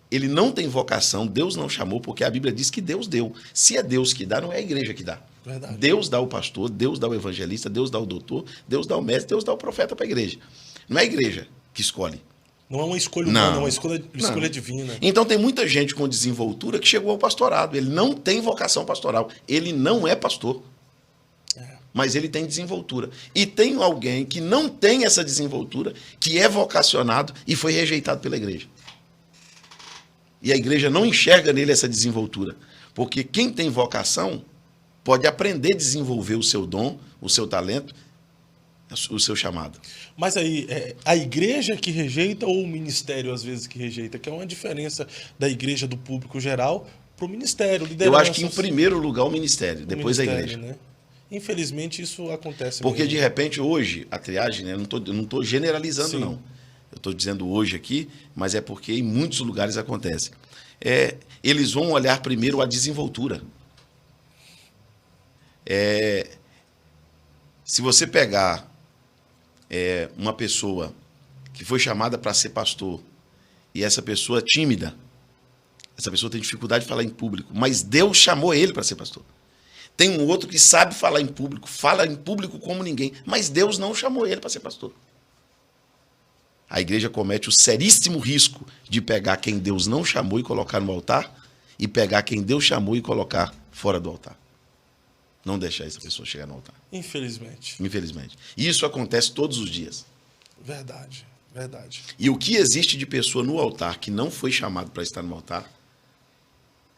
Ele não tem vocação, Deus não chamou, porque a Bíblia diz que Deus deu. Se é Deus que dá, não é a igreja que dá. Verdade. Deus dá o pastor, Deus dá o evangelista, Deus dá o doutor, Deus dá o mestre, Deus dá o profeta para a igreja. Não é a igreja que escolhe. Não é uma escolha humana, é uma escolha divina. Então tem muita gente com desenvoltura que chegou ao pastorado. Ele não tem vocação pastoral. Ele não é pastor. Mas ele tem desenvoltura. E tem alguém que não tem essa desenvoltura, que é vocacionado e foi rejeitado pela igreja. E a igreja não enxerga nele essa desenvoltura. Porque quem tem vocação pode aprender a desenvolver o seu dom, o seu talento, o seu chamado. Mas aí, a igreja que rejeita ou o ministério, às vezes, que rejeita? Que é uma diferença da igreja do público geral para o ministério, liderança. Eu acho que, em primeiro lugar, o ministério, depois a igreja. Né? Infelizmente, isso acontece. Porque, mesmo. de repente, hoje, a triagem, né, eu não estou generalizando, Sim. não. Eu estou dizendo hoje aqui, mas é porque em muitos lugares acontece. Eles vão olhar primeiro a desenvoltura. Se você pegar uma pessoa que foi chamada para ser pastor e essa pessoa é tímida, essa pessoa tem dificuldade de falar em público, mas Deus chamou ele para ser pastor. Tem um outro que sabe falar em público, fala em público como ninguém, mas Deus não chamou ele para ser pastor. A igreja comete o seríssimo risco de pegar quem Deus não chamou e colocar no altar e pegar quem Deus chamou e colocar fora do altar. Não deixar essa pessoa chegar no altar. Infelizmente. Infelizmente. E isso acontece todos os dias. Verdade, verdade. E o que existe de pessoa no altar que não foi chamado para estar no altar,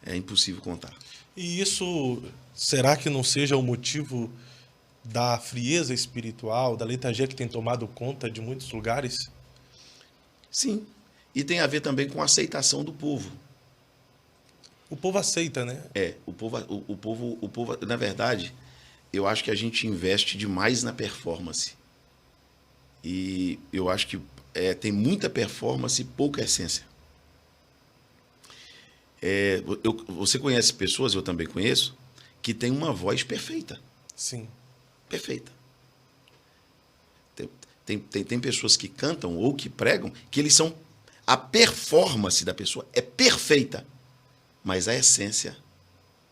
é impossível contar. E isso, será que não seja o motivo da frieza espiritual, da letargia que tem tomado conta de muitos lugares? Sim. E tem a ver também com a aceitação do povo. O povo aceita, né? O povo, na verdade, eu acho que a gente investe demais na performance. E eu acho que tem muita performance e pouca essência. Você conhece pessoas, eu também conheço, que têm uma voz perfeita. Sim. Perfeita. Tem pessoas que cantam ou que pregam que eles são... A performance da pessoa é perfeita, mas a essência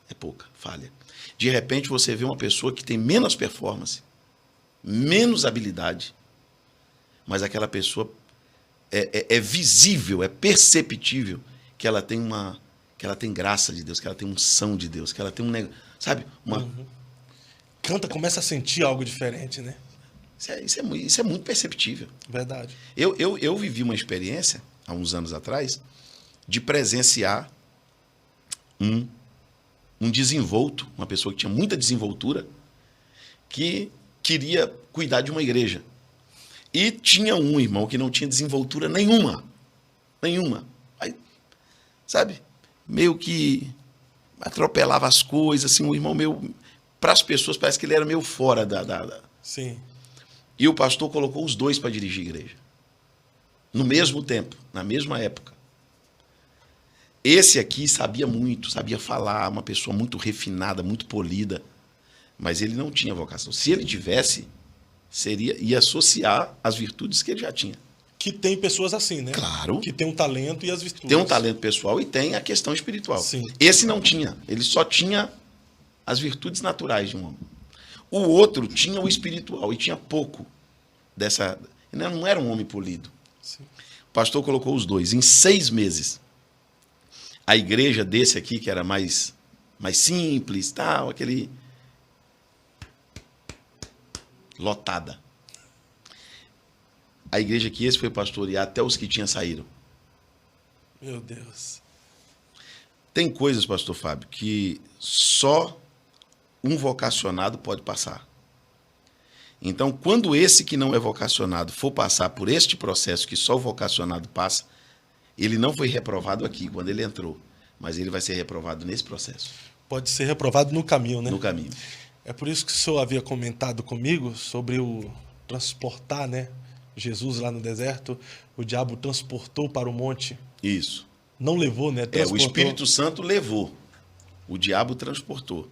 é pouca, falha. De repente você vê uma pessoa que tem menos performance, menos habilidade, mas aquela pessoa é visível, é perceptível que ela tem graça de Deus, que ela tem unção de Deus, que ela tem sabe? Canta, começa a sentir algo diferente, né? Isso é muito perceptível. Verdade. Eu vivi uma experiência, há uns anos atrás, de presenciar um desenvolto, uma pessoa que tinha muita desenvoltura, que queria cuidar de uma igreja. E tinha um irmão que não tinha desenvoltura nenhuma. Aí, sabe? Meio que atropelava as coisas, assim, um irmão meio... Para as pessoas, parece que ele era meio fora Sim. E o pastor colocou os dois para dirigir a igreja. No mesmo tempo, na mesma época. Esse aqui sabia muito, sabia falar, uma pessoa muito refinada, muito polida, mas ele não tinha vocação. Se ele tivesse, ia associar as virtudes que ele já tinha. Que tem pessoas assim, né? Claro. Que tem um talento e as virtudes. Tem um talento pessoal e tem a questão espiritual. Sim. Esse não tinha, ele só tinha as virtudes naturais de um homem. O outro tinha o espiritual e tinha pouco dessa... Não era um homem polido. Sim. O pastor colocou os dois. Em 6 meses, a igreja desse aqui, que era mais simples, tal, aquele... lotada. A igreja que esse foi pastorear, até os que tinham saíram. Meu Deus. Tem coisas, pastor Fábio, que só um vocacionado pode passar. Então, quando esse que não é vocacionado for passar por este processo que só o vocacionado passa, ele não foi reprovado aqui, quando ele entrou, mas ele vai ser reprovado nesse processo. Pode ser reprovado no caminho, né? No caminho. É por isso que o senhor havia comentado comigo sobre o transportar, né? Jesus lá no deserto, o diabo transportou para o monte. Isso. Não levou, né? O Espírito Santo levou. O diabo transportou.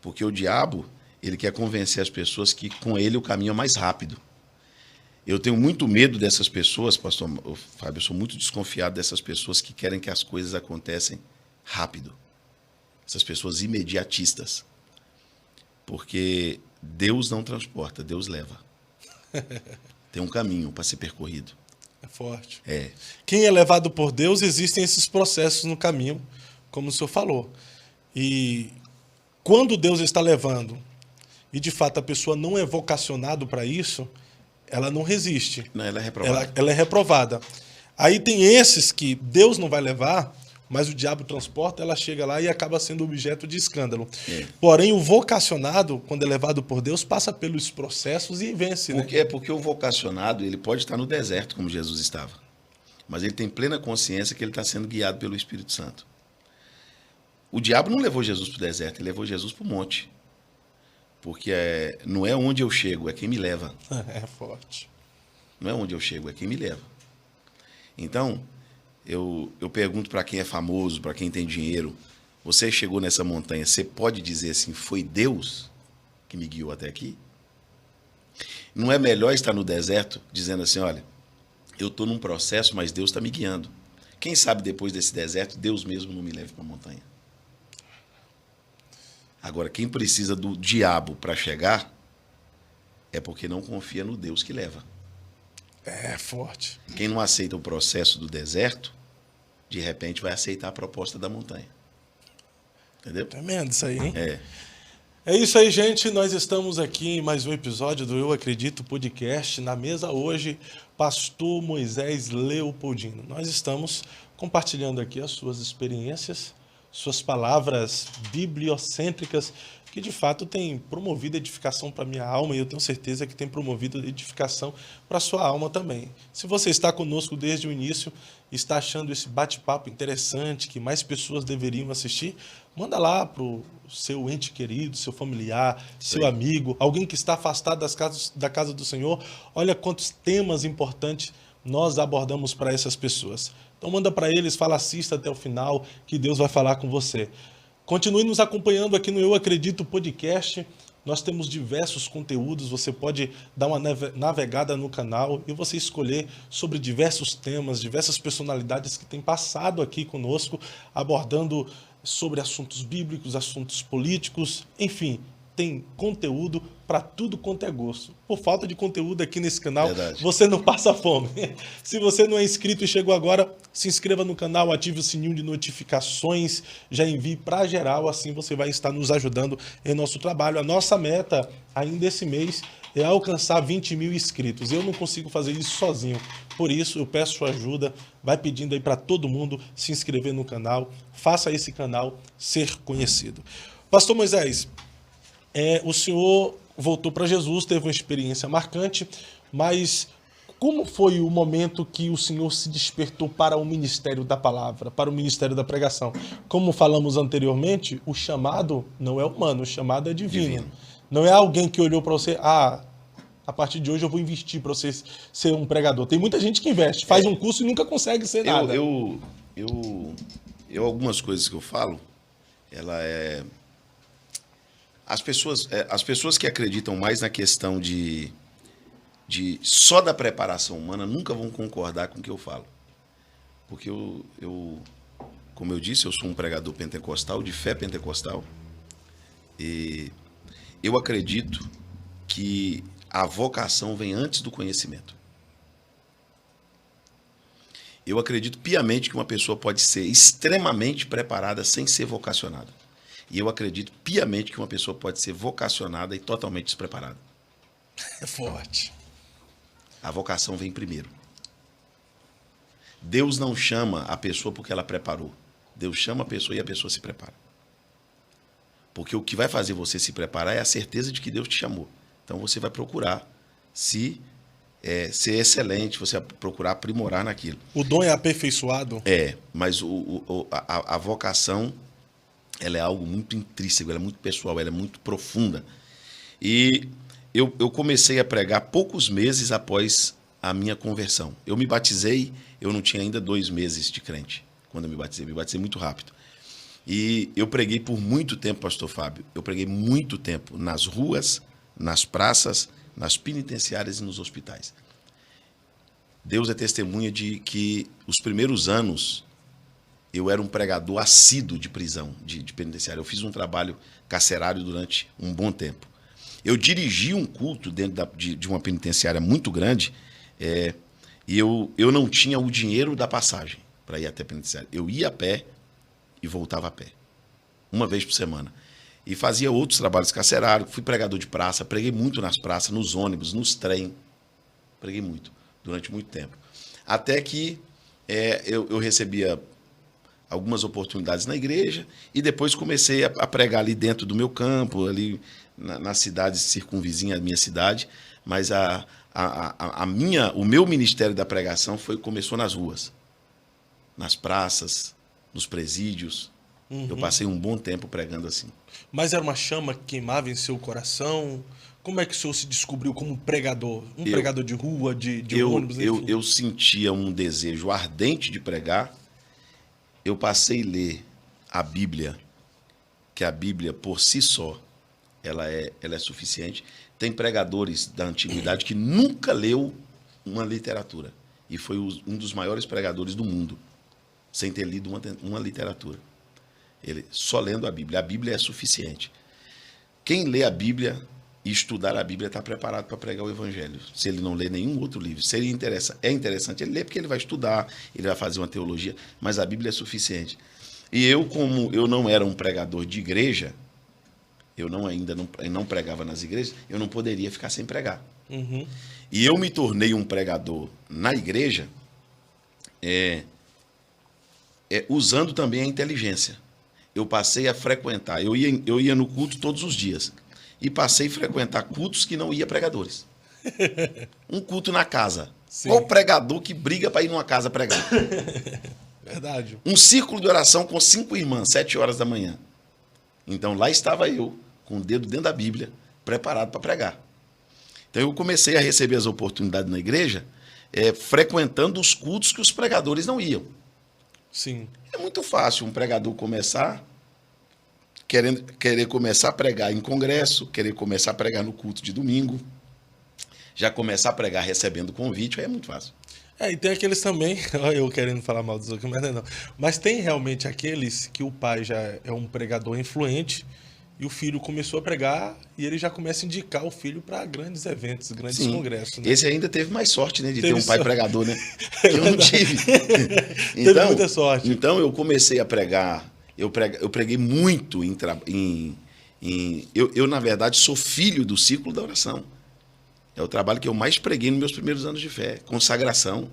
Porque o diabo, ele quer convencer as pessoas que com ele o caminho é mais rápido. Eu tenho muito medo dessas pessoas, pastor Fábio, eu sou muito desconfiado dessas pessoas que querem que as coisas aconteçam rápido. Essas pessoas imediatistas. Porque Deus não transporta, Deus leva. Tem um caminho para ser percorrido. É forte. É. Quem é levado por Deus, existem esses processos no caminho, como o senhor falou. E quando Deus está levando, e de fato a pessoa não é vocacionado para isso, ela não resiste. Não, ela é reprovada. Ela é reprovada. Aí tem esses que Deus não vai levar, mas o diabo transporta, ela chega lá e acaba sendo objeto de escândalo. É. Porém, o vocacionado, quando é levado por Deus, passa pelos processos e vence. Porque o vocacionado, ele pode estar no deserto, como Jesus estava. Mas ele tem plena consciência que ele está sendo guiado pelo Espírito Santo. O diabo não levou Jesus para o deserto, ele levou Jesus para o monte. Porque não é onde eu chego, é quem me leva. É forte. Não é onde eu chego, é quem me leva. Então, eu pergunto para quem é famoso, para quem tem dinheiro, você chegou nessa montanha, você pode dizer assim, foi Deus que me guiou até aqui? Não é melhor estar no deserto dizendo assim, olha, eu estou num processo, mas Deus está me guiando. Quem sabe depois desse deserto, Deus mesmo não me leve para a montanha. Agora, quem precisa do diabo para chegar é porque não confia no Deus que leva. É forte. Quem não aceita o processo do deserto, de repente vai aceitar a proposta da montanha. Entendeu? Tremendo isso aí, hein? É isso aí, gente. Nós estamos aqui em mais um episódio do Eu Acredito Podcast. Na mesa hoje, Pastor Moisés Leopoldino. Nós estamos compartilhando aqui as suas experiências, suas palavras bibliocêntricas, que de fato tem promovido edificação para a minha alma, e eu tenho certeza que tem promovido edificação para a sua alma também. Se você está conosco desde o início e está achando esse bate-papo interessante, que mais pessoas deveriam assistir, manda lá para o seu ente querido, seu familiar, seu amigo, alguém que está afastado da casa do Senhor. Olha quantos temas importantes nós abordamos para essas pessoas. Então manda para eles, fala, assista até o final, que Deus vai falar com você. Continue nos acompanhando aqui no Eu Acredito Podcast. Nós temos diversos conteúdos, você pode dar uma navegada no canal e você escolher sobre diversos temas, diversas personalidades que têm passado aqui conosco, abordando sobre assuntos bíblicos, assuntos políticos, enfim, tem conteúdo para tudo quanto é gosto. Por falta de conteúdo aqui nesse canal, Verdade. você não passa fome. Se você não é inscrito e chegou agora, se inscreva no canal, ative o sininho de notificações, já envie para geral, assim você vai estar nos ajudando em nosso trabalho. A nossa meta ainda esse mês é alcançar 20 mil inscritos. Eu não consigo fazer isso sozinho. Por isso, eu peço sua ajuda. Vai pedindo aí para todo mundo se inscrever no canal. Faça esse canal ser conhecido. Pastor Moisés, o senhor voltou para Jesus, teve uma experiência marcante, mas como foi o momento que o senhor se despertou para o ministério da palavra, para o ministério da pregação? Como falamos anteriormente, o chamado não é humano, o chamado é divino. Não é alguém que olhou para você, a partir de hoje eu vou investir para você ser um pregador. Tem muita gente que investe, faz um curso e nunca consegue ser nada. Algumas coisas que eu falo, ela é... As pessoas que acreditam mais na questão de só da preparação humana nunca vão concordar com o que eu falo. Porque como eu disse, eu sou um pregador pentecostal, de fé pentecostal. E eu acredito que a vocação vem antes do conhecimento. Eu acredito piamente que uma pessoa pode ser extremamente preparada sem ser vocacionada. E eu acredito piamente que uma pessoa pode ser vocacionada e totalmente despreparada. É forte. A vocação vem primeiro. Deus não chama a pessoa porque ela preparou. Deus chama a pessoa e a pessoa se prepara. Porque o que vai fazer você se preparar é a certeza de que Deus te chamou. Então você vai procurar ser excelente, você vai procurar aprimorar naquilo. O dom é aperfeiçoado? Mas a vocação... ela é algo muito intrínseco, ela é muito pessoal, ela é muito profunda. E eu comecei a pregar poucos meses após a minha conversão. Eu me batizei, eu não tinha ainda 2 meses de crente quando eu me batizei muito rápido. E eu preguei por muito tempo, pastor Fábio, eu preguei muito tempo nas ruas, nas praças, nas penitenciárias e nos hospitais. Deus é testemunha de que os primeiros anos eu era um pregador assíduo de prisão, de penitenciária. Eu fiz um trabalho carcerário durante um bom tempo. Eu dirigi um culto dentro de uma penitenciária muito grande, e eu não tinha o dinheiro da passagem para ir até a penitenciária. Eu ia a pé e voltava a pé, uma vez por semana. E fazia outros trabalhos carcerários, fui pregador de praça, preguei muito nas praças, nos ônibus, nos trens. Preguei muito, durante muito tempo. Até que eu recebia algumas oportunidades na igreja e depois comecei a pregar ali dentro do meu campo, ali nas cidades circunvizinhas à minha cidade, mas o meu ministério da pregação começou nas ruas, nas praças, nos presídios. Eu passei um bom tempo pregando assim. Mas era uma chama que queimava em seu coração? Como é que o senhor se descobriu como pregador? Pregador de rua, de ônibus? Enfim. Eu sentia um desejo ardente de pregar. Eu passei a ler a Bíblia, que a Bíblia por si só, ela é suficiente. Tem pregadores da antiguidade que nunca leu uma literatura. E foi um dos maiores pregadores do mundo, sem ter lido uma literatura. Ele só lendo a Bíblia. A Bíblia é suficiente. Quem lê a Bíblia e estudar a Bíblia está preparado para pregar o Evangelho. Se ele não lê nenhum outro livro, é interessante ele ler, porque ele vai estudar, ele vai fazer uma teologia, mas a Bíblia é suficiente. E eu, como eu não era um pregador de igreja, eu não pregava nas igrejas, eu não poderia ficar sem pregar. E eu me tornei um pregador na igreja, usando também a inteligência. Eu passei a frequentar, eu ia no culto todos os dias, e passei a frequentar cultos que não ia pregadores. Um culto na casa. Sim. Qual pregador que briga para ir numa casa pregar? Verdade. Um círculo de oração com 5 irmãs, 7 horas da manhã. Então lá estava eu, com o dedo dentro da Bíblia, preparado para pregar. Então eu comecei a receber as oportunidades na igreja, frequentando os cultos que os pregadores não iam. Sim. É muito fácil um pregador começar querer começar a pregar em congresso, querer começar a pregar no culto de domingo, já começar a pregar recebendo convite, aí é muito fácil. E tem aqueles também, olha eu querendo falar mal dos outros, mas não é não. Mas tem realmente aqueles que o pai já é um pregador influente e o filho começou a pregar e ele já começa a indicar o filho para grandes eventos, grandes Sim. congressos. Né? Esse ainda teve mais sorte, né, de ter Teve um pai sorte. pregador, né? Que eu não tive. Teve muita sorte. Então eu comecei a pregar, eu preguei muito eu, na verdade, sou filho do círculo da oração. É o trabalho que eu mais preguei nos meus primeiros anos de fé. Consagração.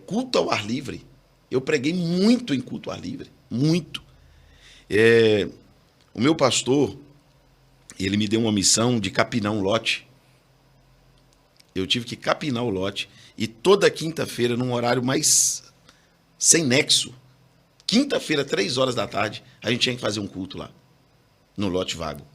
Culto ao ar livre. Eu preguei muito em culto ao ar livre. Muito. O meu pastor, ele me deu uma missão de capinar um lote. Eu tive que capinar o lote. E toda quinta-feira, num horário mais sem nexo, quinta-feira, 3 horas da tarde, a gente tinha que fazer um culto lá, no lote vago.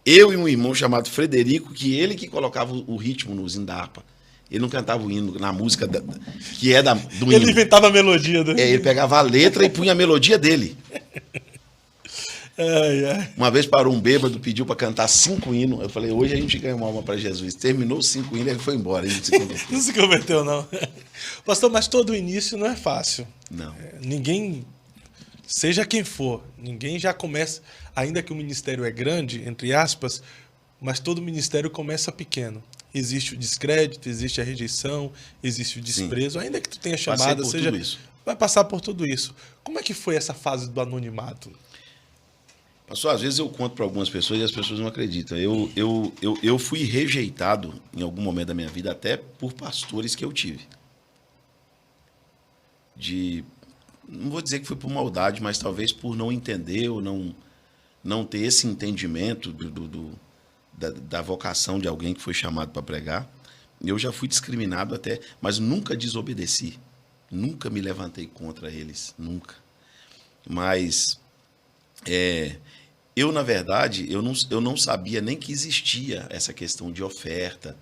Eu e um irmão chamado Frederico, ele que colocava o ritmo no hino da harpa. Ele não cantava o hino na música do hino. Ele inventava a melodia. Né? Ele pegava a letra e punha a melodia dele. Uma vez parou um bêbado, pediu para cantar 5 hinos. Eu falei, hoje a gente ganha uma alma para Jesus. Terminou os 5 hinos e ele foi embora. Ele não se converteu, não. Pastor, mas todo início não é fácil. Não. Ninguém, seja quem for, ninguém já começa, ainda que o ministério é grande, entre aspas, mas todo ministério começa pequeno. Existe o descrédito, existe a rejeição, existe o desprezo. Sim. Ainda que tu tenha chamada, vai passar por tudo isso. Como é que foi essa fase do anonimato? Pastor, às vezes eu conto para algumas pessoas e as pessoas não acreditam. Eu fui rejeitado em algum momento da minha vida, até por pastores que eu tive. Não vou dizer que foi por maldade, mas talvez por não entender ou não ter esse entendimento da vocação de alguém que foi chamado para pregar. Eu já fui discriminado até, mas nunca desobedeci. Nunca me levantei contra eles, nunca. Mas eu, na verdade, eu não sabia nem que existia essa questão de oferta,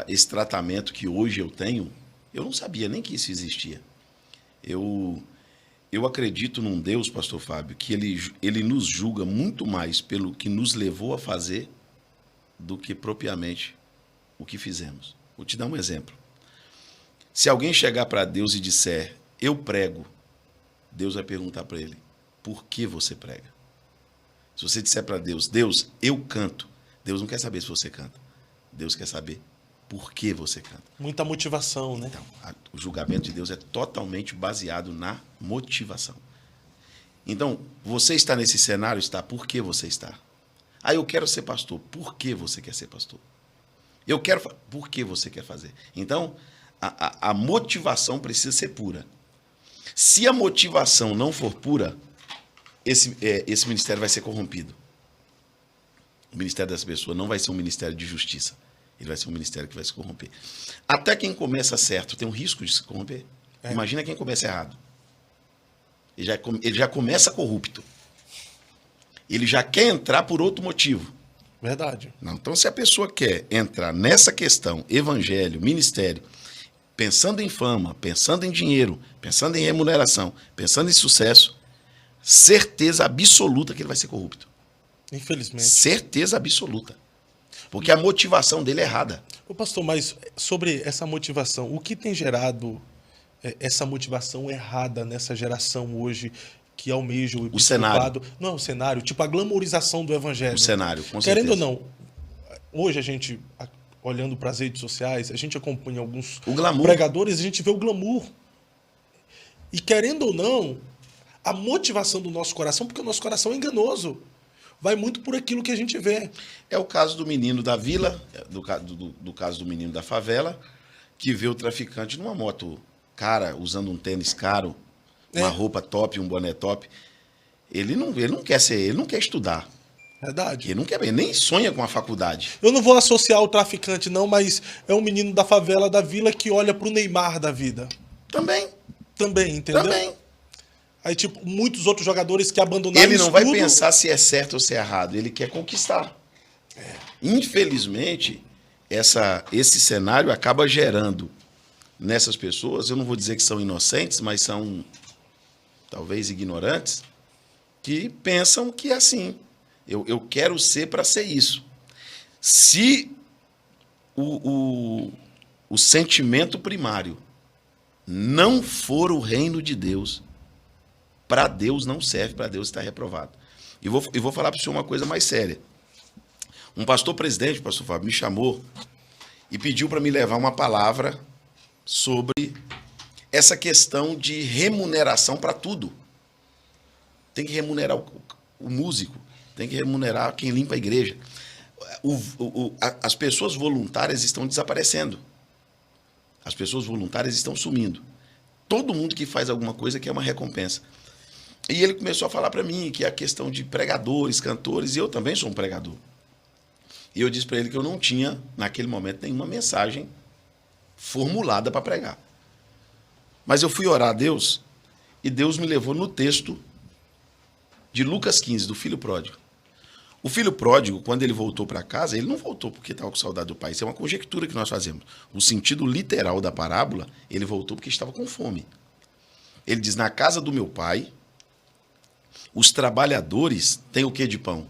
esse tratamento que hoje eu tenho, eu não sabia nem que isso existia. Eu acredito num Deus, pastor Fábio, que ele nos julga muito mais pelo que nos levou a fazer do que propriamente o que fizemos. Vou te dar um exemplo. Se alguém chegar para Deus e disser, eu prego, Deus vai perguntar para ele, por que você prega? Se você disser para Deus, Deus, eu canto, Deus não quer saber se você canta. Deus quer saber por que você canta. Muita motivação, né? Então, o julgamento de Deus é totalmente baseado na motivação. Então, você está nesse cenário, está por que você está? Eu quero ser pastor. Por que você quer ser pastor? Eu quero... Por que você quer fazer? Então, a motivação precisa ser pura. Se a motivação não for pura, esse ministério vai ser corrompido. O ministério dessa pessoa não vai ser um ministério de justiça. Ele vai ser um ministério que vai se corromper. Até quem começa certo tem um risco de se corromper. Imagina quem começa errado. Ele já começa corrupto. Ele já quer entrar por outro motivo. Verdade. Não, então, se a pessoa quer entrar nessa questão, evangelho, ministério, pensando em fama, pensando em dinheiro, pensando em remuneração, pensando em sucesso, certeza absoluta que ele vai ser corrupto. Infelizmente. Certeza absoluta. Porque a motivação dele é errada. Ô pastor, mas sobre essa motivação, o que tem gerado essa motivação errada nessa geração hoje que almeja o cenário? Não é o cenário, tipo a glamorização do evangelho. O cenário, com certeza. Querendo ou não, hoje a gente, olhando para as redes sociais, a gente acompanha alguns pregadores, a gente vê o glamour. E querendo ou não, a motivação do nosso coração, porque o nosso coração é enganoso, vai muito por aquilo que a gente vê. É o caso do menino da vila, do caso do menino da favela, que vê o traficante numa moto cara, usando um tênis caro, uma roupa top, um boné top. Ele não quer estudar. Verdade. Ele nem sonha com a faculdade. Eu não vou associar o traficante, não, mas é um menino da favela, da vila, que olha pro Neymar da vida. Também, entendeu? Também. Aí, tipo, muitos outros jogadores que abandonaram ele não vai pensar se é certo ou se é errado. Ele quer conquistar. Infelizmente, esse cenário acaba gerando nessas pessoas, eu não vou dizer que são inocentes, mas são talvez ignorantes, que pensam que é assim. Eu quero ser para ser isso. Se o sentimento primário não for o reino de Deus, para Deus não serve, para Deus está reprovado. E vou falar para o senhor uma coisa mais séria. Um pastor presidente, pastor Fábio, me chamou e pediu para me levar uma palavra sobre essa questão de remuneração para tudo. Tem que remunerar o músico, tem que remunerar quem limpa a igreja. As pessoas voluntárias estão desaparecendo. As pessoas voluntárias estão sumindo. Todo mundo que faz alguma coisa quer uma recompensa. E ele começou a falar para mim que é a questão de pregadores, cantores, e eu também sou um pregador. E eu disse para ele que eu não tinha, naquele momento, nenhuma mensagem formulada para pregar. Mas eu fui orar a Deus, e Deus me levou no texto de Lucas 15, do filho pródigo. O filho pródigo, quando ele voltou para casa, ele não voltou porque estava com saudade do pai. Isso é uma conjectura que nós fazemos. O sentido literal da parábola, ele voltou porque estava com fome. Ele diz, na casa do meu pai, os trabalhadores têm o que de pão?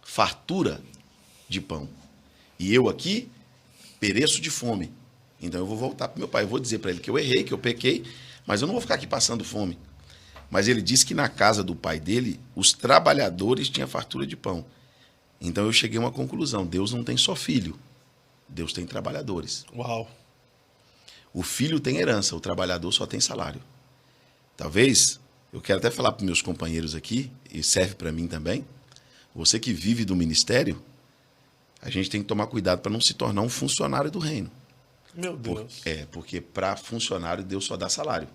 Fartura de pão. E eu aqui pereço de fome. Então eu vou voltar para meu pai. Eu vou dizer para ele que eu errei, que eu pequei, mas eu não vou ficar aqui passando fome. Mas ele disse que na casa do pai dele, os trabalhadores tinham fartura de pão. Então eu cheguei a uma conclusão. Deus não tem só filho. Deus tem trabalhadores. Uau! O filho tem herança, o trabalhador só tem salário. Talvez, eu quero até falar para meus companheiros aqui, e serve para mim também, você que vive do ministério, a gente tem que tomar cuidado para não se tornar um funcionário do reino. Meu Deus. Porque para funcionário Deus só dá salário.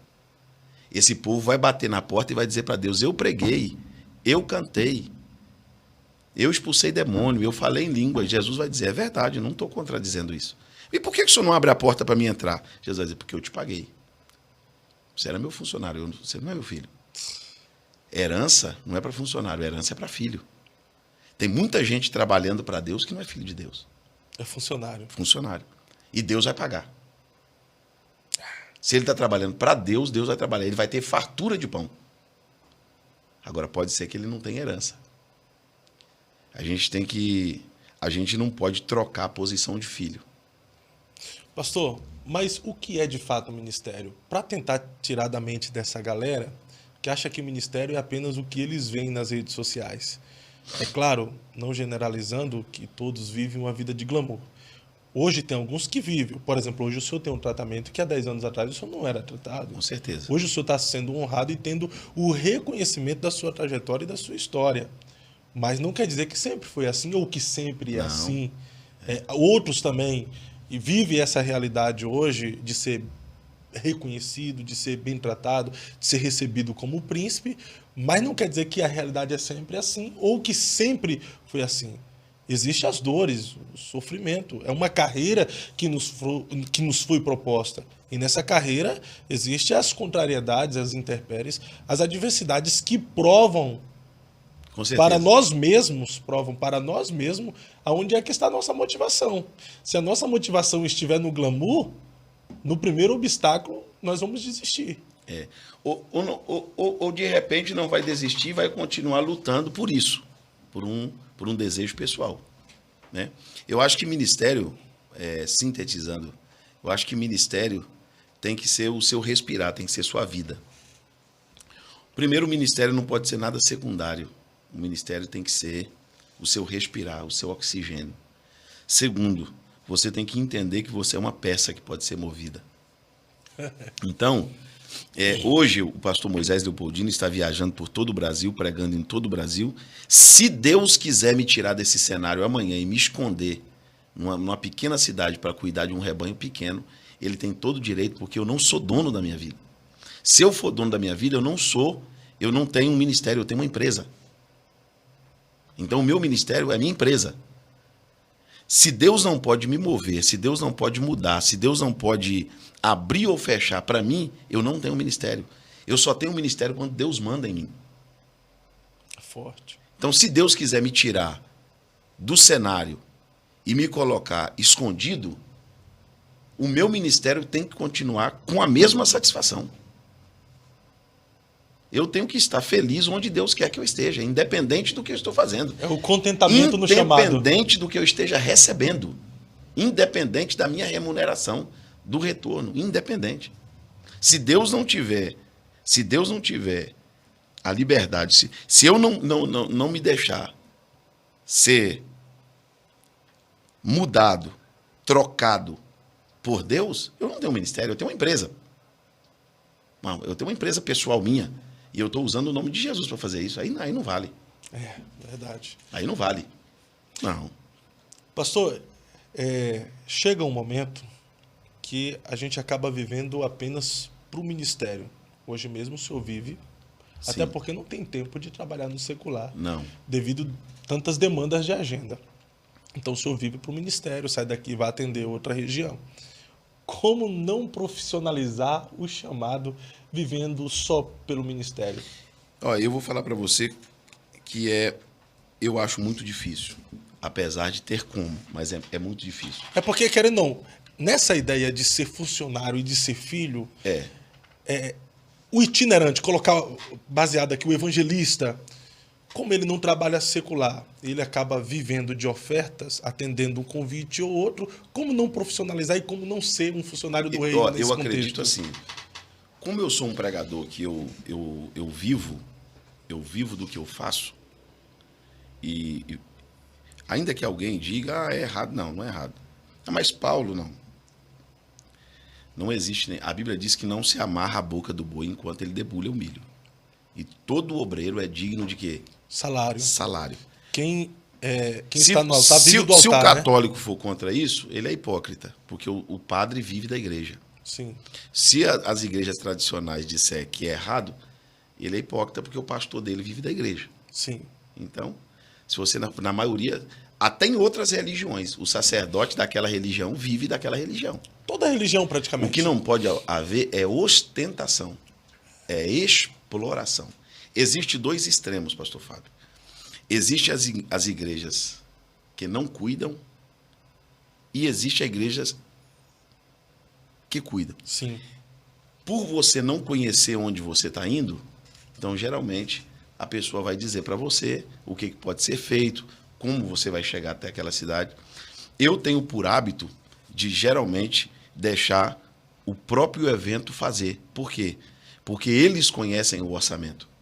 Esse povo vai bater na porta e vai dizer para Deus, eu preguei, eu cantei, eu expulsei demônio, eu falei em língua. Jesus vai dizer, é verdade, eu não estou contradizendo isso. E por que o senhor não abre a porta para mim entrar? Jesus vai dizer, porque eu te paguei. Você era meu funcionário, você não é meu filho. Herança não é para funcionário, herança é para filho. Tem muita gente trabalhando para Deus que não é filho de Deus. É funcionário. Funcionário. E Deus vai pagar. Se ele está trabalhando para Deus, Deus vai trabalhar. Ele vai ter fartura de pão. Agora, pode ser que ele não tenha herança. A gente não pode trocar a posição de filho. Pastor, mas o que é de fato o ministério? Para tentar tirar da mente dessa galera que acha que o ministério é apenas o que eles veem nas redes sociais. É claro, não generalizando que todos vivem uma vida de glamour. Hoje tem alguns que vivem. Por exemplo, hoje o senhor tem um tratamento que há 10 anos atrás o senhor não era tratado. Com certeza. Hoje o senhor está sendo honrado e tendo o reconhecimento da sua trajetória e da sua história. Mas não quer dizer que sempre foi assim ou que sempre é assim. Outros também vivem essa realidade hoje de ser reconhecido, de ser bem tratado, de ser recebido como príncipe, mas não quer dizer que a realidade é sempre assim ou que sempre foi assim. Existem as dores, o sofrimento. É uma carreira que nos foi proposta. E nessa carreira existem as contrariedades, as intempéries, as adversidades que provam para nós mesmos, aonde é que está a nossa motivação. Se a nossa motivação estiver no glamour, no primeiro obstáculo, nós vamos desistir. Ou de repente não vai desistir, vai continuar lutando por isso, por um desejo pessoal, né? Eu acho que ministério, sintetizando, eu acho que ministério tem que ser o seu respirar, tem que ser sua vida. Primeiro, o ministério não pode ser nada secundário. O ministério tem que ser o seu respirar, o seu oxigênio. Segundo, você tem que entender que você é uma peça que pode ser movida. Então, hoje o pastor Moisés Leopoldino está viajando por todo o Brasil, pregando em todo o Brasil. Se Deus quiser me tirar desse cenário amanhã e me esconder numa pequena cidade para cuidar de um rebanho pequeno, ele tem todo o direito, porque eu não sou dono da minha vida. Se eu for dono da minha vida, eu não tenho um ministério, eu tenho uma empresa. Então o meu ministério é a minha empresa. Se Deus não pode me mover, se Deus não pode mudar, se Deus não pode abrir ou fechar para mim, eu não tenho ministério. Eu só tenho ministério quando Deus manda em mim. Forte. Então, se Deus quiser me tirar do cenário e me colocar escondido, o meu ministério tem que continuar com a mesma satisfação. Eu tenho que estar feliz onde Deus quer que eu esteja, independente do que eu estou fazendo. É o contentamento no chamado. Independente do que eu esteja recebendo. Independente da minha remuneração, do retorno. Independente. Se Deus não tiver a liberdade, se eu não me deixar ser mudado, trocado por Deus, eu não tenho um ministério, eu tenho uma empresa. Não, eu tenho uma empresa pessoal minha e eu estou usando o nome de Jesus para fazer isso. Aí não vale. É, verdade. Aí não vale. Não. Pastor, chega um momento que a gente acaba vivendo apenas para o ministério. Hoje mesmo o senhor vive, Sim. até porque não tem tempo de trabalhar no secular. Não. Devido tantas demandas de agenda. Então o senhor vive para o ministério, sai daqui e vai atender outra região. Como não profissionalizar o chamado vivendo só pelo ministério? Olha, eu vou falar para você que eu acho muito difícil, apesar de ter como, mas é muito difícil. É porque, querendo ou não, nessa ideia de ser funcionário e de ser filho, o itinerante, colocar baseado aqui o evangelista, como ele não trabalha secular, ele acaba vivendo de ofertas, atendendo um convite ou outro, como não profissionalizar e como não ser um funcionário do reino nesse Eu contexto? acredito assim, como eu sou um pregador que eu vivo do que eu faço, e ainda que alguém diga, é errado, não é errado. Mas Paulo, não existe, a Bíblia diz que não se amarra a boca do boi enquanto ele debulha o milho. E todo obreiro é digno de quê? Salário. Quem está no altar vive do altar, se o católico for contra isso, ele é hipócrita, porque o padre vive da igreja. Sim. Se as igrejas tradicionais disser que é errado, ele é hipócrita porque o pastor dele vive da igreja. Sim. Então, se você, na maioria, até em outras religiões, o sacerdote daquela religião vive daquela religião. Toda religião, praticamente. O que não pode haver é ostentação, é exploração. Existem dois extremos, pastor Fábio. Existem as igrejas que não cuidam e existem as igrejas que cuidam. Sim. Por você não conhecer onde você está indo, então, geralmente, a pessoa vai dizer para você o que pode ser feito, como você vai chegar até aquela cidade. Eu tenho por hábito de, geralmente, deixar o próprio evento fazer. Por quê? Porque eles conhecem o orçamento.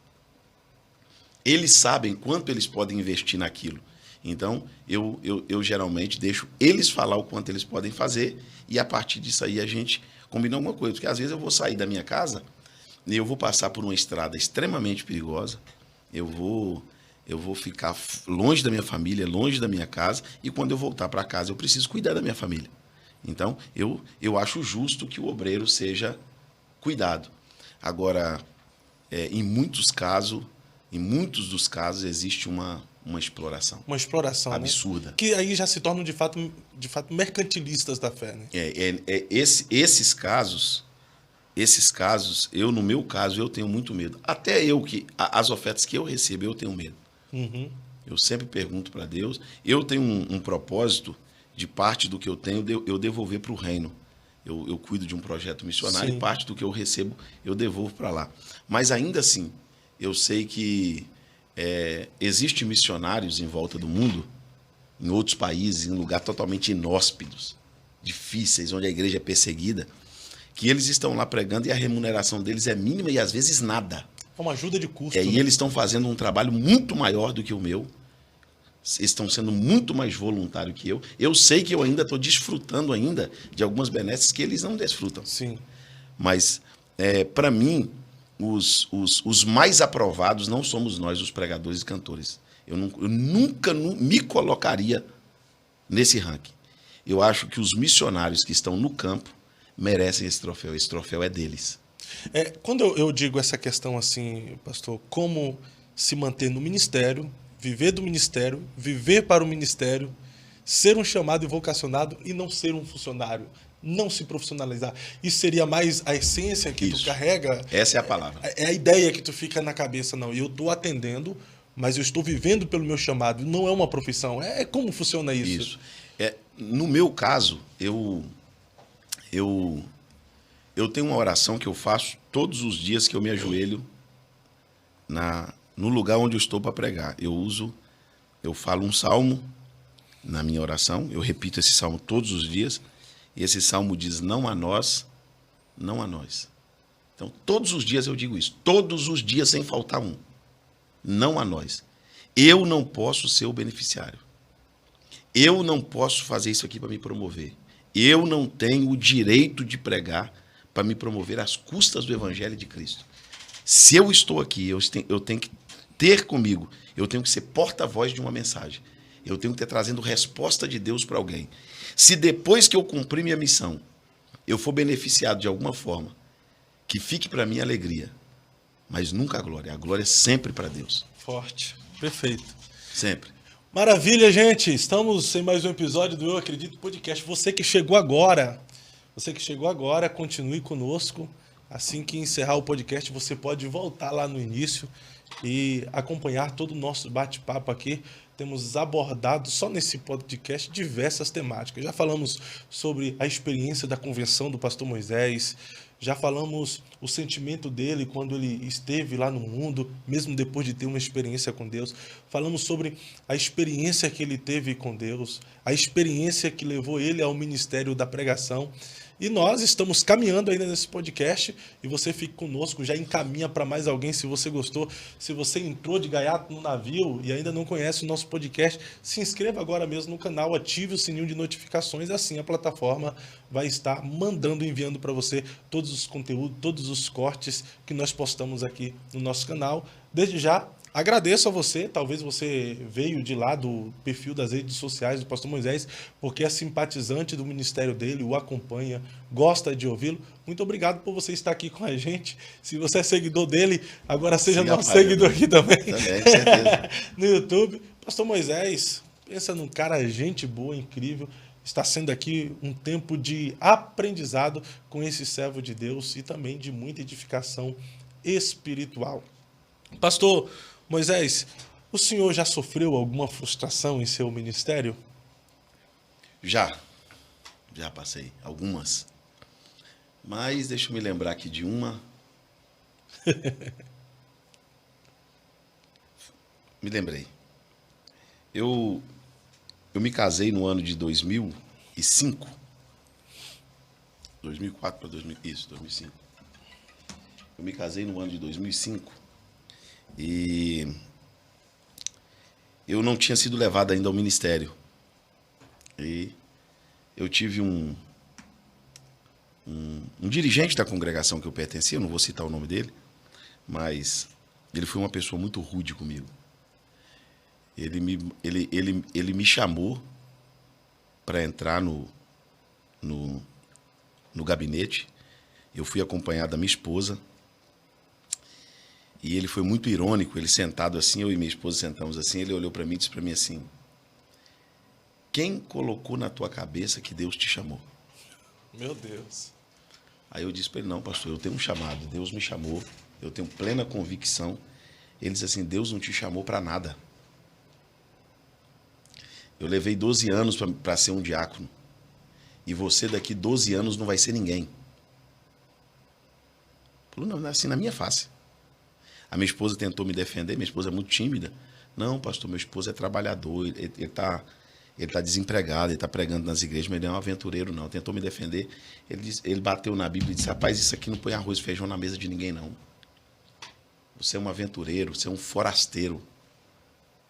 Eles sabem quanto eles podem investir naquilo. Então, eu geralmente deixo eles falar o quanto eles podem fazer e, a partir disso aí, a gente combina alguma coisa. Porque, às vezes, eu vou sair da minha casa e eu vou passar por uma estrada extremamente perigosa. Eu vou ficar longe da minha família, longe da minha casa, e quando eu voltar para casa, eu preciso cuidar da minha família. Então, eu acho justo que o obreiro seja cuidado. Agora, em muitos dos casos, existe uma exploração. Uma exploração absurda. Né? Que aí já se tornam, de fato mercantilistas da fé. Né? Esses casos, no meu caso, eu tenho muito medo. Até as ofertas que eu recebo, eu tenho medo. Uhum. Eu sempre pergunto para Deus. Eu tenho um propósito de parte do que eu tenho, eu devolver para o reino. Eu cuido de um projeto missionário. Sim. E parte do que eu recebo, eu devolvo para lá. Mas ainda assim, eu sei que existem missionários em volta do mundo, em outros países, em lugares totalmente inóspitos, difíceis, onde a igreja é perseguida, que eles estão lá pregando e a remuneração deles é mínima e às vezes nada. É uma ajuda de custo. E eles estão fazendo um trabalho muito maior do que o meu. Estão sendo muito mais voluntários que eu. Eu sei que eu ainda estou desfrutando ainda de algumas benesses que eles não desfrutam. Sim. Mas, para mim, os mais aprovados não somos nós, os pregadores e cantores. Eu nunca me colocaria nesse ranking. Eu acho que os missionários que estão no campo merecem esse troféu. Esse troféu é deles. Quando eu digo essa questão assim, pastor, como se manter no ministério, viver do ministério, viver para o ministério, ser um chamado e vocacionado e não ser um funcionário, não se profissionalizar. Isso seria mais a essência que tu carrega? Essa é a palavra. É a ideia que tu fica na cabeça, não. Eu estou atendendo, mas eu estou vivendo pelo meu chamado. Não é uma profissão. Como funciona isso? No meu caso, eu tenho uma oração que eu faço todos os dias que eu me ajoelho no lugar onde eu estou para pregar. Eu falo um salmo na minha oração, eu repito esse salmo todos os dias, e esse salmo diz: não a nós, não a nós. Então, todos os dias eu digo isso, todos os dias sem faltar um. Não a nós. Eu não posso ser o beneficiário. Eu não posso fazer isso aqui para me promover. Eu não tenho o direito de pregar para me promover às custas do Evangelho de Cristo. Se eu estou aqui, eu tenho que ter comigo, eu tenho que ser porta-voz de uma mensagem. Eu tenho que estar trazendo resposta de Deus para alguém. Se depois que eu cumprir minha missão, eu for beneficiado de alguma forma, que fique para mim a alegria, mas nunca a glória. A glória é sempre para Deus. Forte. Perfeito. Sempre. Maravilha, gente. Estamos em mais um episódio do Eu Acredito Podcast. Você que chegou agora, continue conosco. Assim que encerrar o podcast, você pode voltar lá no início e acompanhar todo o nosso bate-papo aqui. Temos abordado só nesse podcast diversas temáticas. Já falamos sobre a experiência da convenção do pastor Moisés, já falamos o sentimento dele quando ele esteve lá no mundo, mesmo depois de ter uma experiência com Deus. Falamos sobre a experiência que ele teve com Deus, a experiência que levou ele ao ministério da pregação. E nós estamos caminhando ainda nesse podcast e você fique conosco, já encaminha para mais alguém se você gostou. Se você entrou de gaiato no navio e ainda não conhece o nosso podcast, se inscreva agora mesmo no canal, ative o sininho de notificações, assim a plataforma vai estar enviando para você todos os conteúdos, todos os cortes que nós postamos aqui no nosso canal. Desde já, agradeço a você, talvez você veio de lá do perfil das redes sociais do pastor Moisés, porque é simpatizante do ministério dele, o acompanha, gosta de ouvi-lo. Muito obrigado por você estar aqui com a gente. Se você é seguidor dele, agora seja nosso seguidor aqui também. Também, com certeza. No YouTube. Pastor Moisés, pensa num cara, gente boa, incrível. Está sendo aqui um tempo de aprendizado com esse servo de Deus e também de muita edificação espiritual. Pastor Moisés, o senhor já sofreu alguma frustração em seu ministério? Já passei algumas. Mas deixa eu me lembrar aqui de uma. Me lembrei. Eu me casei no ano de 2005. 2004 para 2005. Eu me casei no ano de 2005. E eu não tinha sido levado ainda ao ministério. E eu tive um dirigente da congregação que eu pertencia, eu não vou citar o nome dele, mas ele foi uma pessoa muito rude comigo. Ele me chamou para entrar no gabinete. Eu fui acompanhado da minha esposa. E ele foi muito irônico, ele sentado assim, eu e minha esposa sentamos assim, ele olhou para mim e disse para mim assim: quem colocou na tua cabeça que Deus te chamou? Meu Deus. Aí eu disse para ele: não, pastor, eu tenho um chamado, Deus me chamou, eu tenho plena convicção. Ele disse assim: Deus não te chamou para nada. Eu levei 12 anos para ser um diácono, e você daqui 12 anos não vai ser ninguém. Falou, não, assim na minha face. A minha esposa tentou me defender, minha esposa é muito tímida. Não, pastor, meu esposo é trabalhador, ele tá desempregado, ele está pregando nas igrejas, mas ele não é um aventureiro, não. Tentou me defender. Ele bateu na Bíblia e disse: rapaz, isso aqui não põe arroz e feijão na mesa de ninguém, não. Você é um aventureiro, você é um forasteiro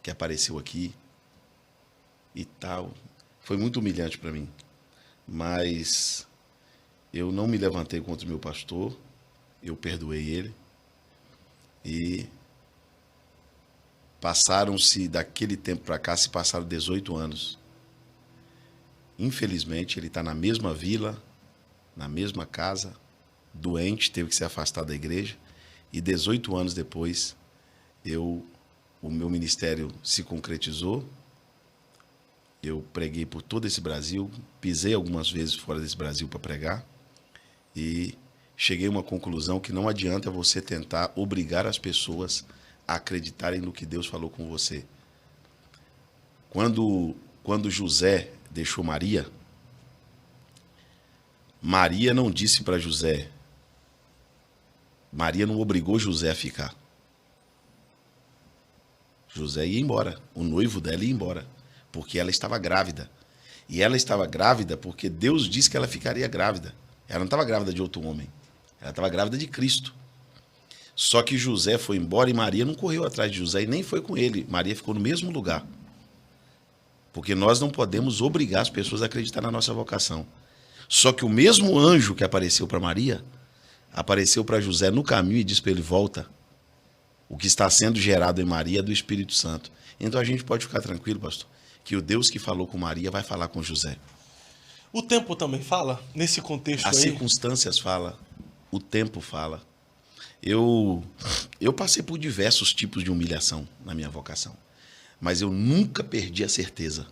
que apareceu aqui e tal. Foi muito humilhante para mim. Mas eu não me levantei contra o meu pastor, eu perdoei ele. E passaram-se, daquele tempo para cá, se passaram 18 anos. Infelizmente, ele está na mesma vila, na mesma casa, doente, teve que se afastar da igreja. E 18 anos depois, o meu ministério se concretizou. Eu preguei por todo esse Brasil, pisei algumas vezes fora desse Brasil para pregar. E cheguei a uma conclusão que não adianta você tentar obrigar as pessoas a acreditarem no que Deus falou com você. Quando José deixou Maria, Maria não disse para José, Maria não obrigou José a ficar. José ia embora. O noivo dela ia embora. Porque ela estava grávida. E ela estava grávida porque Deus disse que ela ficaria grávida. Ela não estava grávida de outro homem. Ela estava grávida de Cristo. Só que José foi embora e Maria não correu atrás de José e nem foi com ele. Maria ficou no mesmo lugar. Porque nós não podemos obrigar as pessoas a acreditar na nossa vocação. Só que o mesmo anjo que apareceu para Maria, apareceu para José no caminho e disse para ele: volta. O que está sendo gerado em Maria é do Espírito Santo. Então a gente pode ficar tranquilo, pastor, que o Deus que falou com Maria vai falar com José. O tempo também fala, nesse contexto As aí? circunstâncias falam, o tempo fala. Eu passei por diversos tipos de humilhação na minha vocação, mas eu nunca perdi a certeza.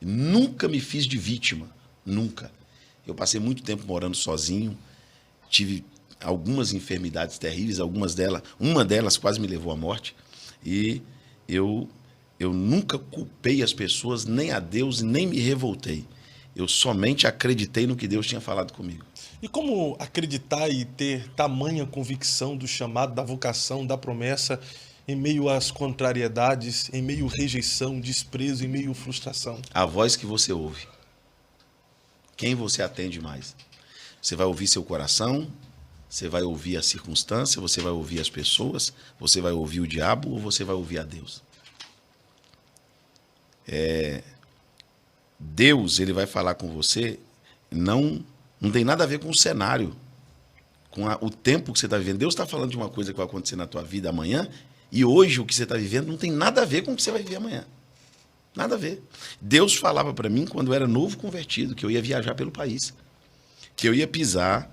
Nunca me fiz de vítima, nunca. Eu passei muito tempo morando sozinho, tive algumas enfermidades terríveis, uma delas quase me levou à morte, e eu nunca culpei as pessoas, nem a Deus, nem me revoltei. Eu somente acreditei no que Deus tinha falado comigo. E como acreditar e ter tamanha convicção do chamado, da vocação, da promessa, em meio às contrariedades, em meio à rejeição, desprezo, em meio à frustração? A voz que você ouve. Quem você atende mais? Você vai ouvir seu coração, você vai ouvir a circunstância, você vai ouvir as pessoas, você vai ouvir o diabo ou você vai ouvir a Deus? Deus, ele vai falar com você, não tem nada a ver com o cenário, com o tempo que você está vivendo. Deus está falando de uma coisa que vai acontecer na tua vida amanhã, e hoje o que você está vivendo não tem nada a ver com o que você vai viver amanhã. Nada a ver. Deus falava para mim, quando eu era novo convertido, que eu ia viajar pelo país, que eu ia pisar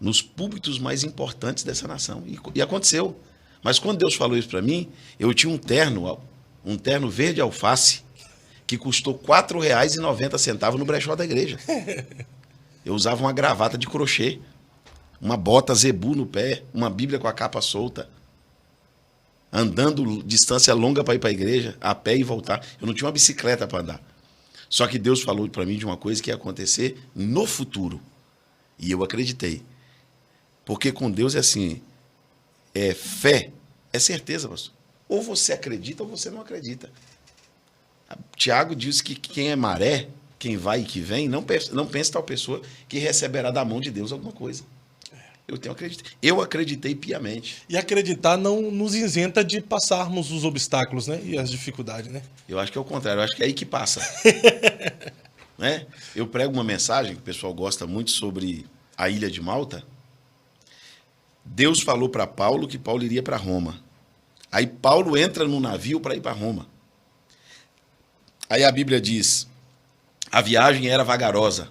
nos púlpitos mais importantes dessa nação. E aconteceu. Mas quando Deus falou isso para mim, eu tinha um terno verde alface, que custou R$ 4,90 no brechó da igreja. Eu usava uma gravata de crochê, uma bota zebu no pé, uma Bíblia com a capa solta, andando distância longa para ir para a igreja, a pé e voltar. Eu não tinha uma bicicleta para andar. Só que Deus falou para mim de uma coisa que ia acontecer no futuro. E eu acreditei. Porque com Deus é assim, fé, é certeza, pastor. Ou você acredita ou você não acredita. Tiago diz que quem é maré, quem vai e que vem, não pensa tal pessoa que receberá da mão de Deus alguma coisa. Eu acreditei piamente. E acreditar não nos isenta de passarmos os obstáculos, né? E as dificuldades, né? Eu acho que é o contrário, eu acho que é aí que passa. Né? Eu prego uma mensagem que o pessoal gosta muito sobre a ilha de Malta. Deus falou para Paulo que Paulo iria para Roma. Aí Paulo entra no navio para ir para Roma. Aí a Bíblia diz, a viagem era vagarosa.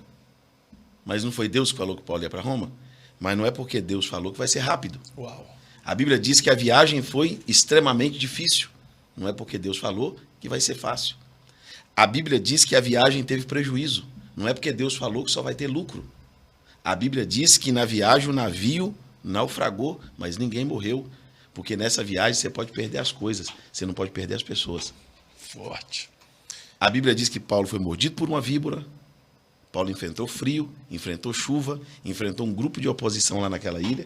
Mas não foi Deus que falou que Paulo ia para Roma? Mas não é porque Deus falou que vai ser rápido. Uau. A Bíblia diz que a viagem foi extremamente difícil. Não é porque Deus falou que vai ser fácil. A Bíblia diz que a viagem teve prejuízo. Não é porque Deus falou que só vai ter lucro. A Bíblia diz que na viagem o navio naufragou, mas ninguém morreu. Porque nessa viagem você pode perder as coisas, você não pode perder as pessoas. Forte. A Bíblia diz que Paulo foi mordido por uma víbora. Paulo enfrentou frio, enfrentou chuva, enfrentou um grupo de oposição lá naquela ilha,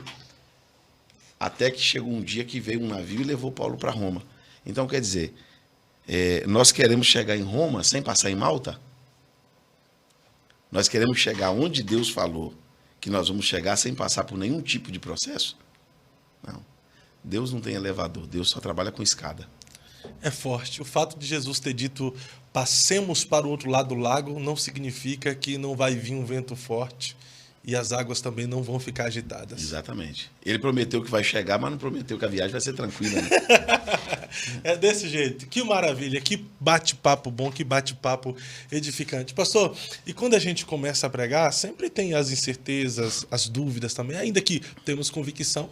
até que chegou um dia que veio um navio e levou Paulo para Roma. Então, quer dizer, nós queremos chegar em Roma sem passar em Malta? Nós queremos chegar onde Deus falou que nós vamos chegar sem passar por nenhum tipo de processo? Não. Deus não tem elevador, Deus só trabalha com escada. É forte. O fato de Jesus ter dito passemos para o outro lado do lago não significa que não vai vir um vento forte e as águas também não vão ficar agitadas. Exatamente. Ele prometeu que vai chegar, mas não prometeu que a viagem vai ser tranquila, né? É desse jeito. Que maravilha, que bate-papo bom, que bate-papo edificante. Pastor, e quando a gente começa a pregar, sempre tem as incertezas, as dúvidas também, ainda que temos convicção.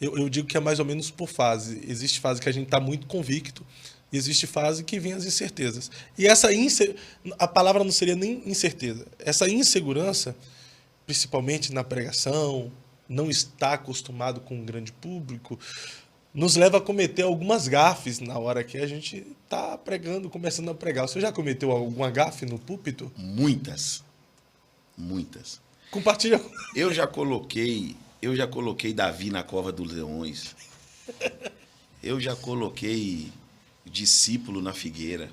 Eu digo que é mais ou menos por fase. Existe fase que a gente está muito convicto, e existe fase que vem as incertezas. E a palavra não seria nem incerteza. Essa insegurança, principalmente na pregação, não estar acostumado com um grande público, nos leva a cometer algumas gafes na hora que a gente está pregando, começando a pregar. Você já cometeu alguma gafe no púlpito? Muitas. Muitas. Compartilha. Eu já coloquei Davi na cova dos leões. Eu já coloquei discípulo na figueira.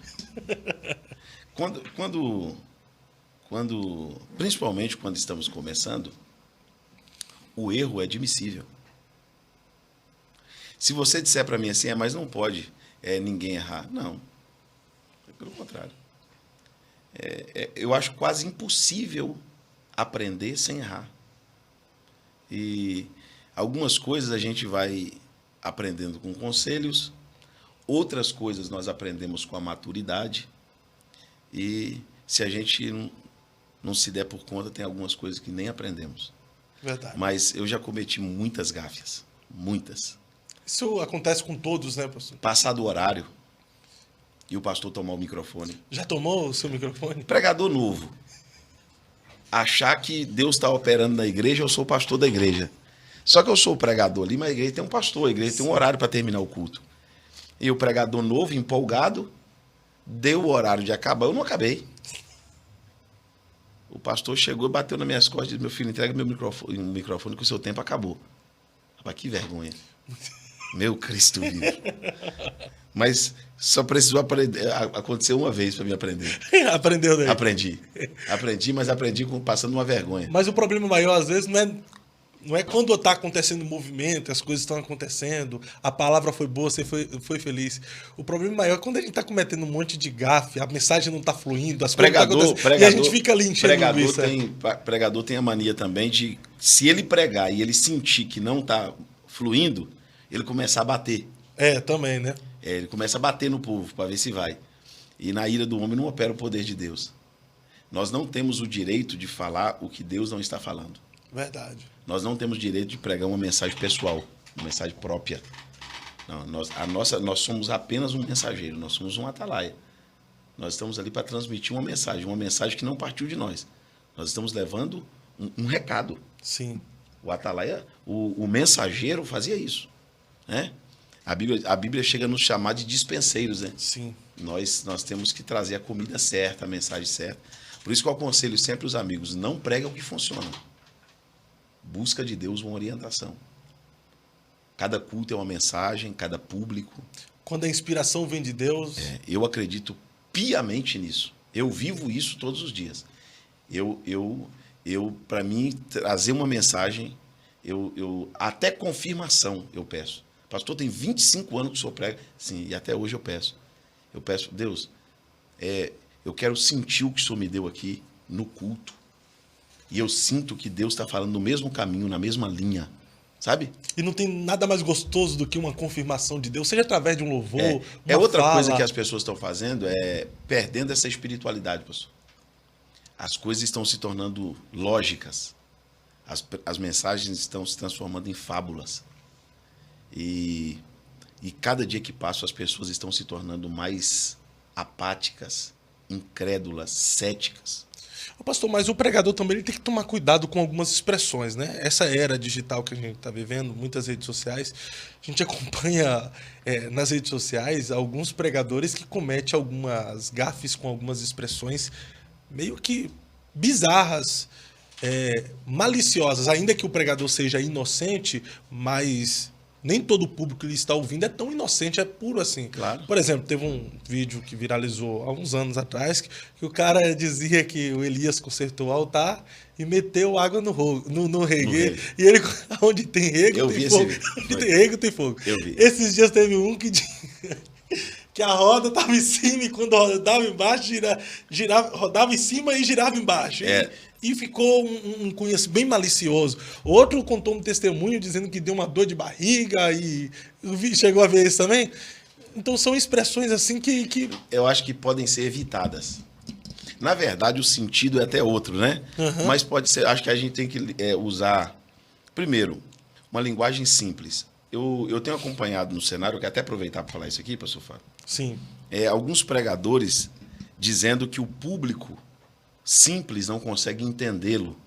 Principalmente quando estamos começando, o erro é admissível. Se você disser para mim assim, mas não pode ninguém errar. Não. Pelo contrário. Eu acho quase impossível aprender sem errar. E algumas coisas a gente vai aprendendo com conselhos, outras coisas nós aprendemos com a maturidade. E se a gente não se der por conta, tem algumas coisas que nem aprendemos. Verdade. Mas eu já cometi muitas gáfias. Muitas. Isso acontece com todos, né, pastor? Passar do horário e o pastor tomar o microfone. Já tomou o seu microfone? Pregador novo. Achar que Deus está operando na igreja, eu sou o pastor da igreja. Só que eu sou o pregador ali, mas a igreja tem um pastor, a igreja tem um horário para terminar o culto. E o pregador novo, empolgado, deu o horário de acabar, eu não acabei. O pastor chegou e bateu nas minhas costas e disse, meu filho, entrega meu microfone que o seu tempo acabou. Rapaz, que vergonha. Meu Cristo vivo. Mas só precisou acontecer uma vez para me aprender. Aprendeu daí? Aprendi, mas aprendi passando uma vergonha. Mas o problema maior, às vezes, não é quando está acontecendo o movimento, as coisas estão acontecendo, a palavra foi boa, você foi feliz. O problema maior é quando a gente está cometendo um monte de gafe, a mensagem não está fluindo, as coisas não estão acontecendo, e a gente fica ali enchendo linguiça. Pregador tem a mania também de, se ele pregar e ele sentir que não está fluindo, ele começar a bater. Também, né? Ele começa a bater no povo para ver se vai. E na ira do homem não opera o poder de Deus. Nós não temos o direito de falar o que Deus não está falando. Verdade. Nós não temos direito de pregar uma mensagem pessoal, uma mensagem própria. Não, nós somos apenas um mensageiro, nós somos um atalaia. Nós estamos ali para transmitir uma mensagem que não partiu de nós. Nós estamos levando um recado. Sim. O atalaia, o mensageiro fazia isso, né? A Bíblia chega a nos chamar de dispenseiros, né? Sim. Nós temos que trazer a comida certa, a mensagem certa. Por isso que eu aconselho sempre os amigos, não prega o que funciona. Busca de Deus uma orientação. Cada culto é uma mensagem, cada público. Quando a inspiração vem de Deus... Eu acredito piamente nisso. Eu vivo isso todos os dias. Para mim, trazer uma mensagem, até confirmação eu peço. Pastor, tem 25 anos que o senhor prega. Sim, e até hoje eu peço. Eu peço, Deus, eu quero sentir o que o senhor me deu aqui no culto. E eu sinto que Deus está falando no mesmo caminho, na mesma linha. Sabe? E não tem nada mais gostoso do que uma confirmação de Deus, seja através de um louvor, outra coisa que as pessoas estão fazendo perdendo essa espiritualidade, pastor. As coisas estão se tornando lógicas. As mensagens estão se transformando em fábulas. E cada dia que passa, as pessoas estão se tornando mais apáticas, incrédulas, céticas. Pastor, mas o pregador também ele tem que tomar cuidado com algumas expressões, né? Essa era digital que a gente está vivendo, muitas redes sociais, a gente acompanha nas redes sociais alguns pregadores que cometem algumas gafes com algumas expressões meio que bizarras, maliciosas, ainda que o pregador seja inocente, mas nem todo o público que ele está ouvindo é tão inocente, é puro assim. Claro. Por exemplo, teve um vídeo que viralizou há uns anos atrás, que o cara dizia que o Elias consertou o altar e meteu água no regueiro. E ele, onde tem rego, tem fogo. Onde tem rego, tem fogo. Eu vi. Esses dias teve um que a roda estava em cima e quando rodava embaixo, rodava em cima e girava embaixo. E ficou um cunho assim, bem malicioso. Outro contou um testemunho dizendo que deu uma dor de barriga e chegou a ver isso também. Então são expressões assim que... Eu acho que podem ser evitadas. Na verdade, o sentido é até outro, né? Uhum. Mas pode ser, acho que a gente tem que usar, primeiro, uma linguagem simples. Eu tenho acompanhado no cenário, eu quero até aproveitar para falar isso aqui, pastor Fábio. Sim. Alguns pregadores dizendo que o público simples não consegue entendê-lo.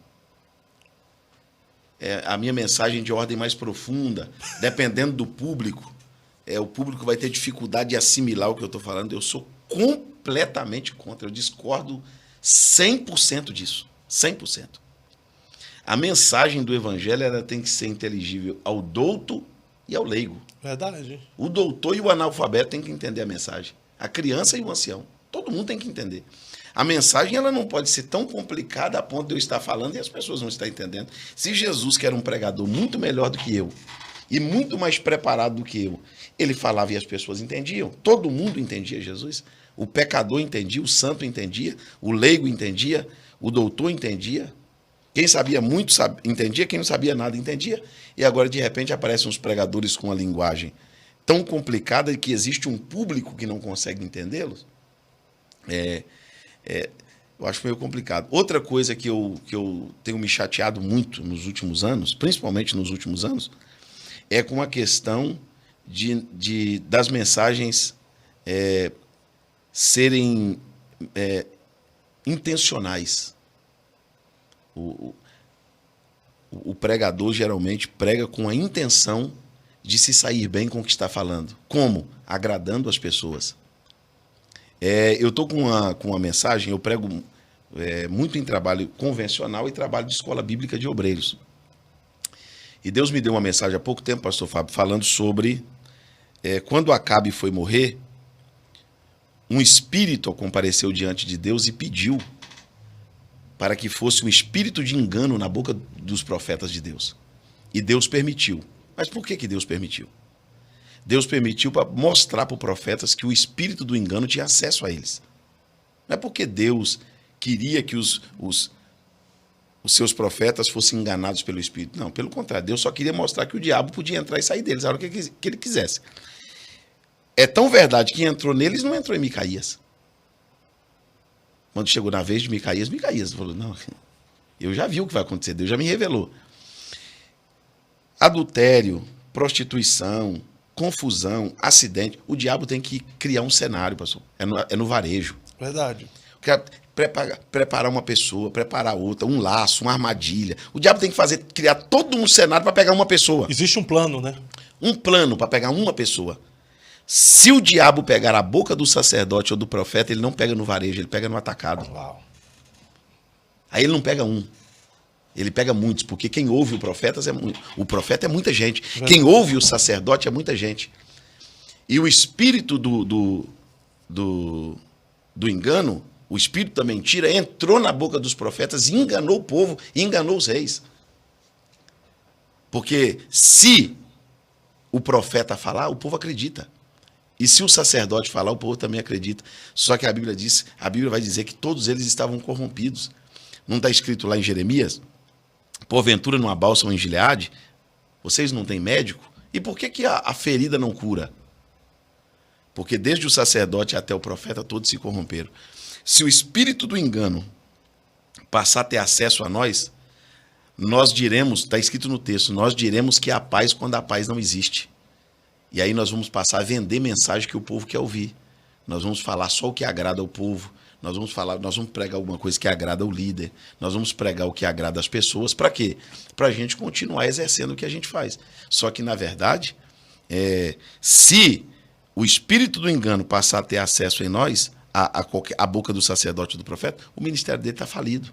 A minha mensagem de ordem mais profunda, dependendo do público, o público vai ter dificuldade de assimilar o que eu estou falando. Eu sou completamente contra, eu discordo 100% disso, 100%. A mensagem do evangelho ela tem que ser inteligível ao douto e ao leigo. Verdade. O doutor e o analfabeto têm que entender a mensagem. A criança e o ancião. Todo mundo tem que entender. A mensagem ela não pode ser tão complicada a ponto de eu estar falando e as pessoas não estarem entendendo. Se Jesus, que era um pregador muito melhor do que eu e muito mais preparado do que eu, ele falava e as pessoas entendiam, todo mundo entendia Jesus. O pecador entendia, o santo entendia, o leigo entendia, o doutor entendia. Quem sabia muito entendia, quem não sabia nada entendia. E agora, de repente, aparecem uns pregadores com uma linguagem tão complicada que existe um público que não consegue entendê-los. Eu acho meio complicado. Outra coisa que eu tenho me chateado muito nos últimos anos, principalmente nos últimos anos, é com a questão das mensagens serem intencionais. O pregador geralmente prega com a intenção de se sair bem com o que está falando. Como? Agradando as pessoas. Eu estou com uma mensagem, eu prego muito em trabalho convencional e trabalho de escola bíblica de obreiros. E Deus me deu uma mensagem há pouco tempo, pastor Fábio, falando sobre quando Acabe foi morrer, um espírito compareceu diante de Deus e pediu para que fosse um espírito de engano na boca dos profetas de Deus. E Deus permitiu. Mas por que Deus permitiu? Deus permitiu para mostrar para os profetas que o espírito do engano tinha acesso a eles. Não é porque Deus queria que os seus profetas fossem enganados pelo espírito. Não, pelo contrário. Deus só queria mostrar que o diabo podia entrar e sair deles a hora que ele quisesse. É tão verdade que entrou neles, não entrou em Micaías. Quando chegou na vez de Micaías falou, não, eu já vi o que vai acontecer, Deus já me revelou. Adultério, prostituição, confusão, acidente, o diabo tem que criar um cenário, pastor. É no varejo. Verdade. Preparar uma pessoa, preparar outra, um laço, uma armadilha. O diabo tem que criar todo um cenário para pegar uma pessoa. Existe um plano, né? Um plano para pegar uma pessoa. Se o diabo pegar a boca do sacerdote ou do profeta, ele não pega no varejo, ele pega no atacado. Uau. Aí ele não pega um. Ele pega muitos, porque quem ouve o profeta é muita gente. Quem ouve o sacerdote é muita gente. E o espírito do engano, o espírito da mentira, entrou na boca dos profetas e enganou o povo, e enganou os reis. Porque se o profeta falar, o povo acredita. E se o sacerdote falar, o povo também acredita. Só que a Bíblia vai dizer que todos eles estavam corrompidos. Não está escrito lá em Jeremias? Porventura numa bálsamo em Gileade, vocês não têm médico? E por que a ferida não cura? Porque desde o sacerdote até o profeta, todos se corromperam. Se o espírito do engano passar a ter acesso a nós diremos, está escrito no texto, nós diremos que há paz quando a paz não existe. E aí nós vamos passar a vender mensagem que o povo quer ouvir. Nós vamos falar só o que agrada ao povo. Nós vamos pregar alguma coisa que agrada ao líder. Nós vamos pregar o que agrada às pessoas. Para quê? Para a gente continuar exercendo o que a gente faz. Só que, na verdade, se o espírito do engano passar a ter acesso em nós, a boca do sacerdote e do profeta, o ministério dele está falido.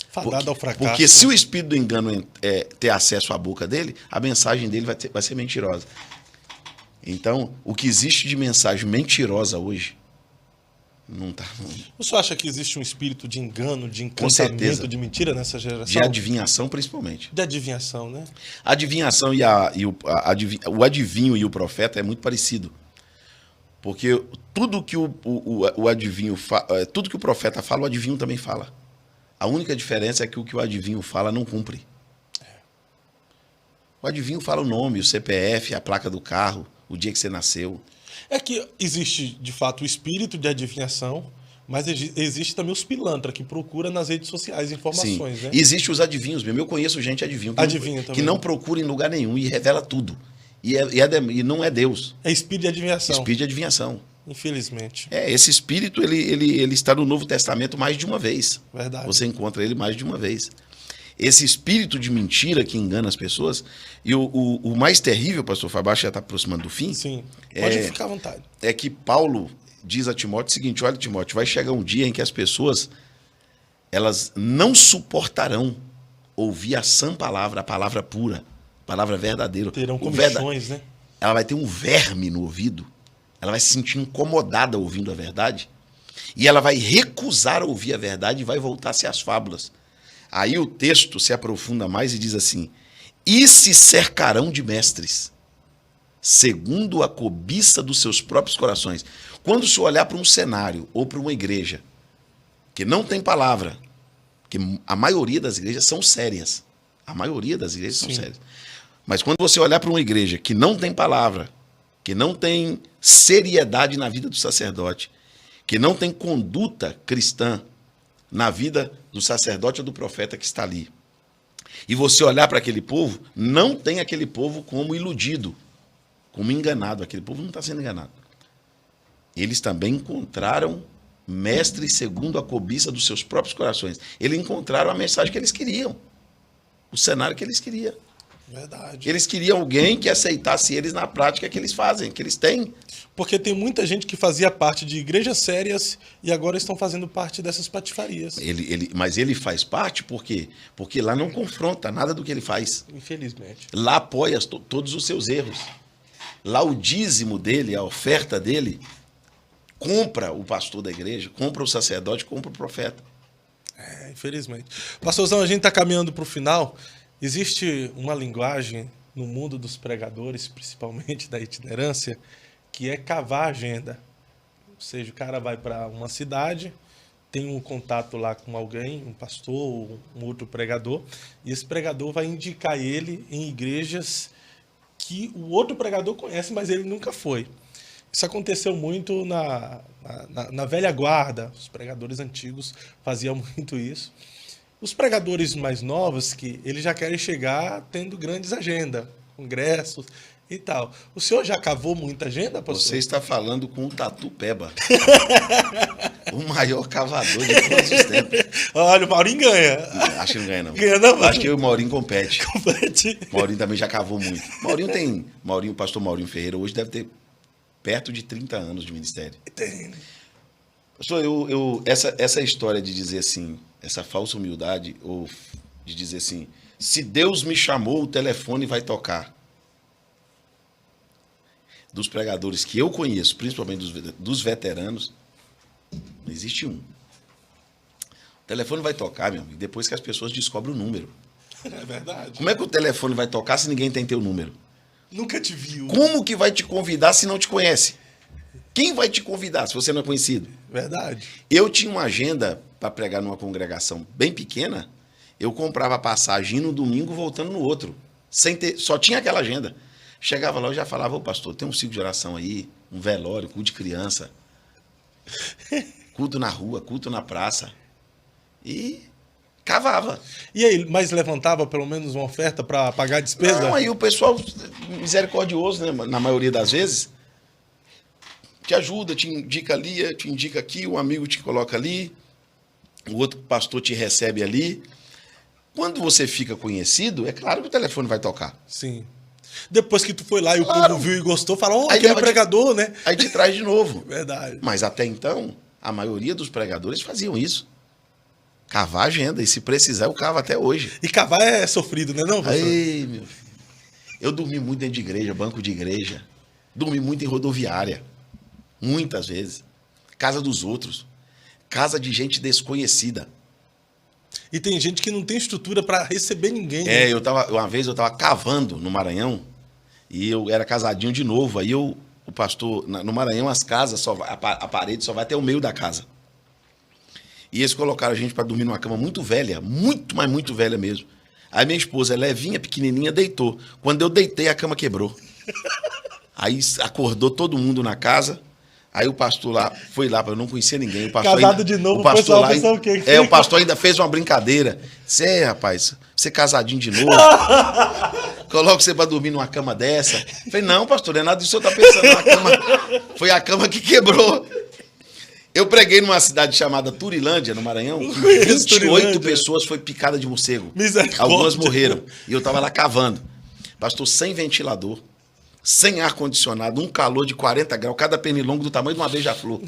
Fadado ao fracasso. Porque se o espírito do engano ter acesso à boca dele, a mensagem dele vai ser mentirosa. Então, o que existe de mensagem mentirosa hoje, não está. O senhor acha que existe um espírito de engano, de encantamento, de mentira nessa geração? De adivinhação, principalmente. De adivinhação, né? A adivinhação o adivinho e o profeta é muito parecido. Porque tudo que o adivinho tudo que o profeta fala, o adivinho também fala. A única diferença é que o que o adivinho fala não cumpre. O adivinho fala o nome, o CPF, a placa do carro, o dia que você nasceu. É que existe, de fato, o espírito de adivinhação, mas existe também os pilantras que procuram nas redes sociais informações, Sim. né? E existe os adivinhos mesmo. Eu conheço gente adivinho que não procura em lugar nenhum e revela tudo. E não é Deus. É espírito de adivinhação. Espírito de adivinhação. Infelizmente. Esse espírito, ele está no Novo Testamento mais de uma vez. Verdade. Você encontra ele mais de uma vez. Esse espírito de mentira que engana as pessoas. E o mais terrível, pastor Fábio, já está aproximando do fim. Sim, pode ficar à vontade. É que Paulo diz a Timóteo o seguinte: olha, Timóteo, vai chegar um dia em que as pessoas elas não suportarão ouvir a sã palavra, a palavra pura, a palavra verdadeira. Terão comichões, né? ela vai ter um verme no ouvido, ela vai se sentir incomodada ouvindo a verdade, e ela vai recusar ouvir a verdade e vai voltar-se às fábulas. Aí o texto se aprofunda mais e diz assim: e se cercarão de mestres, segundo a cobiça dos seus próprios corações. Quando se olhar para um cenário ou para uma igreja que não tem palavra, que a maioria das igrejas são sérias, a maioria das igrejas são sérias, mas quando você olhar para uma igreja que não tem palavra, que não tem seriedade na vida do sacerdote, que não tem conduta cristã na vida do sacerdote ou do profeta que está ali, e você olhar para aquele povo, não tem aquele povo como iludido, como enganado. Aquele povo não está sendo enganado. Eles também encontraram mestres segundo a cobiça dos seus próprios corações. Eles encontraram a mensagem que eles queriam, o cenário que eles queriam. Verdade. Eles queriam alguém que aceitasse eles na prática que eles fazem, que eles têm. Porque tem muita gente que fazia parte de igrejas sérias e agora estão fazendo parte dessas patifarias. Mas ele faz parte por quê? Porque lá não confronta nada do que ele faz. Infelizmente. Lá apoia todos os seus erros. Lá o dízimo dele, a oferta dele, compra o pastor da igreja, compra o sacerdote, compra o profeta. Infelizmente. Pastorzão, a gente está caminhando para o final. Existe uma linguagem no mundo dos pregadores, principalmente da itinerância, que é cavar a agenda. Ou seja, o cara vai para uma cidade, tem um contato lá com alguém, um pastor ou um outro pregador, e esse pregador vai indicar ele em igrejas que o outro pregador conhece, mas ele nunca foi. Isso aconteceu muito na velha guarda, os pregadores antigos faziam muito isso. Os pregadores mais novos, que eles já querem chegar tendo grandes agendas, congressos e tal. O senhor já cavou muita agenda, pastor? Você está falando com o Tatu Peba, o maior cavador de todos os tempos. Olha, o Maurinho ganha. Acho que não ganha, não. Ganha não? Acho que o Maurinho compete. Compete. O Maurinho também já cavou muito. O pastor Maurinho Ferreira hoje deve ter perto de 30 anos de ministério. Tem. Pastor, essa história de dizer assim, essa falsa humildade, ou de dizer assim, se Deus me chamou, o telefone vai tocar. Dos pregadores que eu conheço, principalmente dos veteranos, não existe um. O telefone vai tocar, meu amigo, depois que as pessoas descobrem o número. É verdade. Como é que o telefone vai tocar se ninguém tem teu número? Nunca te viu. Como que vai te convidar se não te conhece? Quem vai te convidar se você não é conhecido? Verdade. Eu tinha uma agenda para pregar numa congregação bem pequena, eu comprava passagem no domingo voltando no outro. Só tinha aquela agenda. Chegava lá e já falava: ô pastor, tem um ciclo de oração aí, um velório, culto de criança, culto na rua, culto na praça. E cavava. E aí, mas levantava pelo menos uma oferta para pagar a despesa? Não, aí o pessoal misericordioso, né, na maioria das vezes, te ajuda, te indica ali, te indica aqui, um amigo te coloca ali, o outro pastor te recebe ali. Quando você fica conhecido, é claro que o telefone vai tocar. Sim. Depois que tu foi lá e Claro. O povo viu e gostou, falou: oh, Aí aquele leva pregador, né? Aí te traz de novo. Verdade. Mas até então, a maioria dos pregadores faziam isso. Cavar a agenda. E se precisar, eu cavo até hoje. E cavar é sofrido, né, não, pastor? Ei, meu filho. Eu dormi muito dentro de igreja, banco de igreja. Dormi muito em rodoviária. Muitas vezes. Casa dos outros. Casa de gente desconhecida. E tem gente que não tem estrutura para receber ninguém. Né? Uma vez eu estava cavando no Maranhão e eu era casadinho de novo. Aí o pastor, no Maranhão, as casas, a parede só vai até o meio da casa. E eles colocaram a gente para dormir numa cama muito velha, muito, mas muito velha mesmo. Aí minha esposa, levinha, pequenininha, deitou. Quando eu deitei, a cama quebrou. Aí acordou todo mundo na casa. Aí o pastor lá, foi lá, eu não conhecia ninguém. O pastor Casado ainda, de novo, o pastor lá, pensou o quê? o pastor ainda fez uma brincadeira. Rapaz, você casadinho de novo. Coloca você pra dormir numa cama dessa. Eu falei: não, pastor, não é nada disso que o senhor tá pensando na cama. Foi a cama que quebrou. Eu preguei numa cidade chamada Turilândia, no Maranhão. 28 pessoas foi picada de morcego. Misericórdia. Algumas morreram. E eu tava lá cavando. Pastor, sem ventilador, sem ar-condicionado, um calor de 40 graus, cada pernilongo do tamanho de uma beija-flor.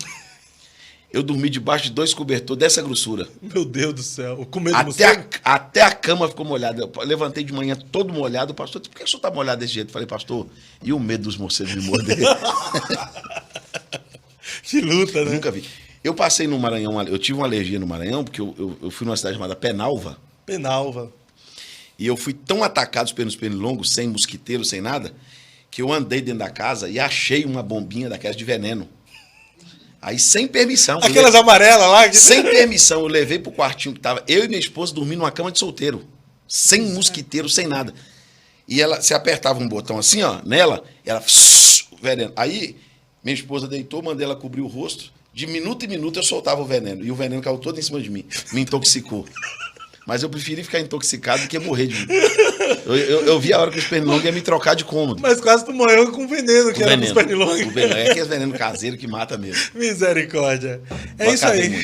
Eu dormi debaixo de 2 cobertores dessa grossura. Meu Deus do céu. Com medo do morcego? Até a cama ficou molhada. Eu levantei de manhã todo molhado. O pastor disse, por que o senhor está molhado desse jeito? Eu falei, pastor, e o medo dos morcegos me morder? Que luta, né? Nunca vi. Eu passei no Maranhão, eu tive uma alergia no Maranhão, porque eu fui numa cidade chamada Penalva. Penalva. E eu fui tão atacado pelos pernilongos, sem mosquiteiro, sem nada, que eu andei dentro da casa e achei uma bombinha daquelas de veneno. Aí, sem permissão. Aquelas amarelas lá? Sem permissão, eu levei pro quartinho que tava eu e minha esposa dormindo numa cama de solteiro. Sem mosquiteiro, sem nada. E ela, se apertava um botão assim, ó, nela, ela... veneno. Aí, minha esposa deitou, mandei ela cobrir o rosto. De minuto em minuto eu soltava o veneno. E o veneno caiu todo em cima de mim. Me intoxicou. Mas eu preferi ficar intoxicado do que morrer de mim. Eu vi a hora que os pernilongos iam me trocar de cômodo. Mas quase tu morreu com veneno, que era dos pernilongos. O veneno é aquele veneno caseiro que mata mesmo. Misericórdia. É isso aí.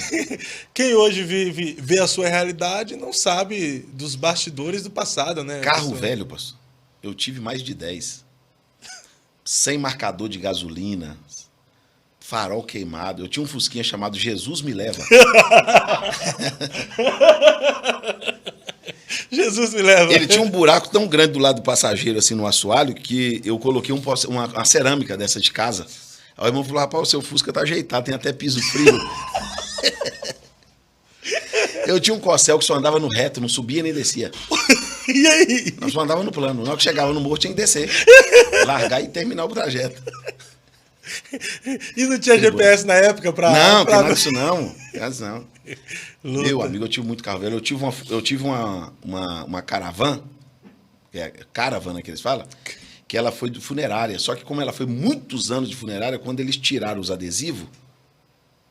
Quem hoje vê a sua realidade não sabe dos bastidores do passado, né? Carro velho, pastor. Eu tive mais de 10. Sem marcador de gasolina. Farol queimado. Eu tinha um fusquinha chamado Jesus Me Leva. Jesus me leva. Ele tinha um buraco tão grande do lado do passageiro, assim, no assoalho, que eu coloquei uma cerâmica dessa de casa. Aí o irmão falou, rapaz, o seu Fusca tá ajeitado, tem até piso frio. Eu tinha um Corcel que só andava no reto, não subia nem descia. E aí? Nós só andava no plano. Na hora que chegava no morro, tinha que descer. Largar e terminar o trajeto. E não tinha GPS na época pra... Não, tem nada disso não. Não. Luta. Meu amigo, eu tive muito carro velho. Eu tive uma caravan, que é caravana que eles falam, que ela foi de funerária. Só que como ela foi muitos anos de funerária, quando eles tiraram os adesivos,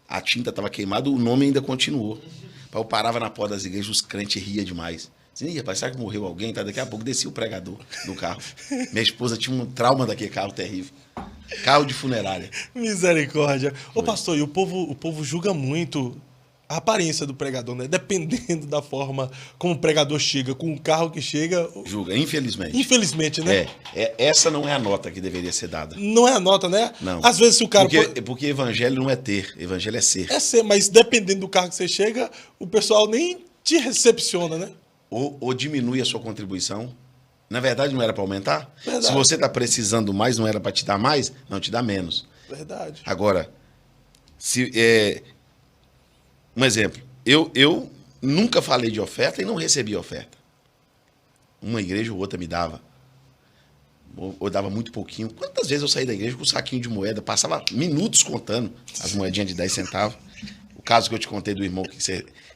a tinta estava queimada, o nome ainda continuou. Eu parava na porta das igrejas, os crentes riam demais. Ih, rapaz, será que morreu alguém? Tá, daqui a pouco descia o pregador do carro. Minha esposa tinha um trauma daquele carro terrível. Carro de funerária. Misericórdia. Ô, pastor, e o povo julga muito a aparência do pregador, né? Dependendo da forma como o pregador chega, com o carro que chega... Julga, infelizmente. Infelizmente, né? Essa não é a nota que deveria ser dada. Não é a nota, né? Não. Às vezes se o cara... Porque evangelho não é ter, evangelho é ser. É ser, mas dependendo do carro que você chega, o pessoal nem te recepciona, né? Ou diminui a sua contribuição. Na verdade, não era para aumentar? Verdade. Se você está precisando mais, não era para te dar mais? Não, te dá menos. Verdade. Agora, um exemplo. Eu nunca falei de oferta e não recebi oferta. Uma igreja ou outra me dava. Ou dava muito pouquinho. Quantas vezes eu saí da igreja com um saquinho de moeda, passava minutos contando as moedinhas de 10 centavos. O caso que eu te contei do irmão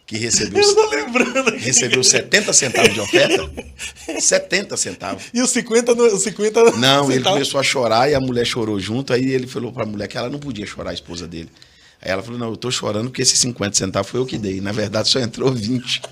que recebeu, Eu tô lembrando aqui. recebeu 70 centavos de oferta. 70 centavos. E os 50... Não, centavos? ele começou a chorar e a mulher chorou junto. Aí ele falou para a mulher que ela não podia chorar, a esposa dele. Aí ela falou, não, eu tô chorando porque esses 50 centavos foi eu que dei. Na verdade, só entrou 20.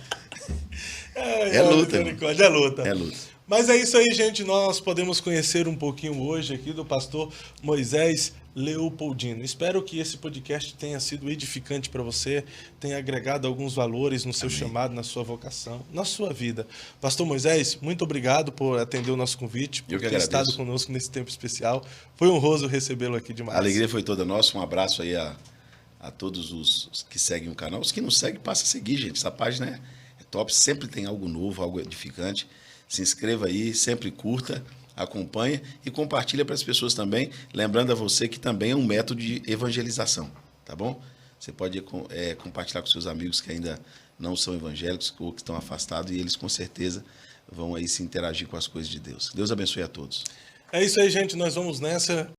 É luta. É luta. É luta. Mas é isso aí, gente. Nós podemos conhecer um pouquinho hoje aqui do pastor Moisés Leopoldino. Espero que esse podcast tenha sido edificante para você, tenha agregado alguns valores no seu chamado, na sua vocação, na sua vida. Pastor Moisés, muito obrigado por atender o nosso convite, por ter estado conosco nesse tempo especial. Foi honroso recebê-lo aqui demais. A alegria foi toda nossa. Um abraço aí a todos os que seguem o canal. Os que não seguem, passa a seguir, gente. Essa página é top. Sempre tem algo novo, algo edificante. Se inscreva aí, sempre curta, acompanha e compartilha para as pessoas também. Lembrando a você que também é um método de evangelização, tá bom? Você pode compartilhar com seus amigos que ainda não são evangélicos ou que estão afastados e eles com certeza vão aí se interagir com as coisas de Deus. Deus abençoe a todos. É isso aí, gente. Nós vamos nessa.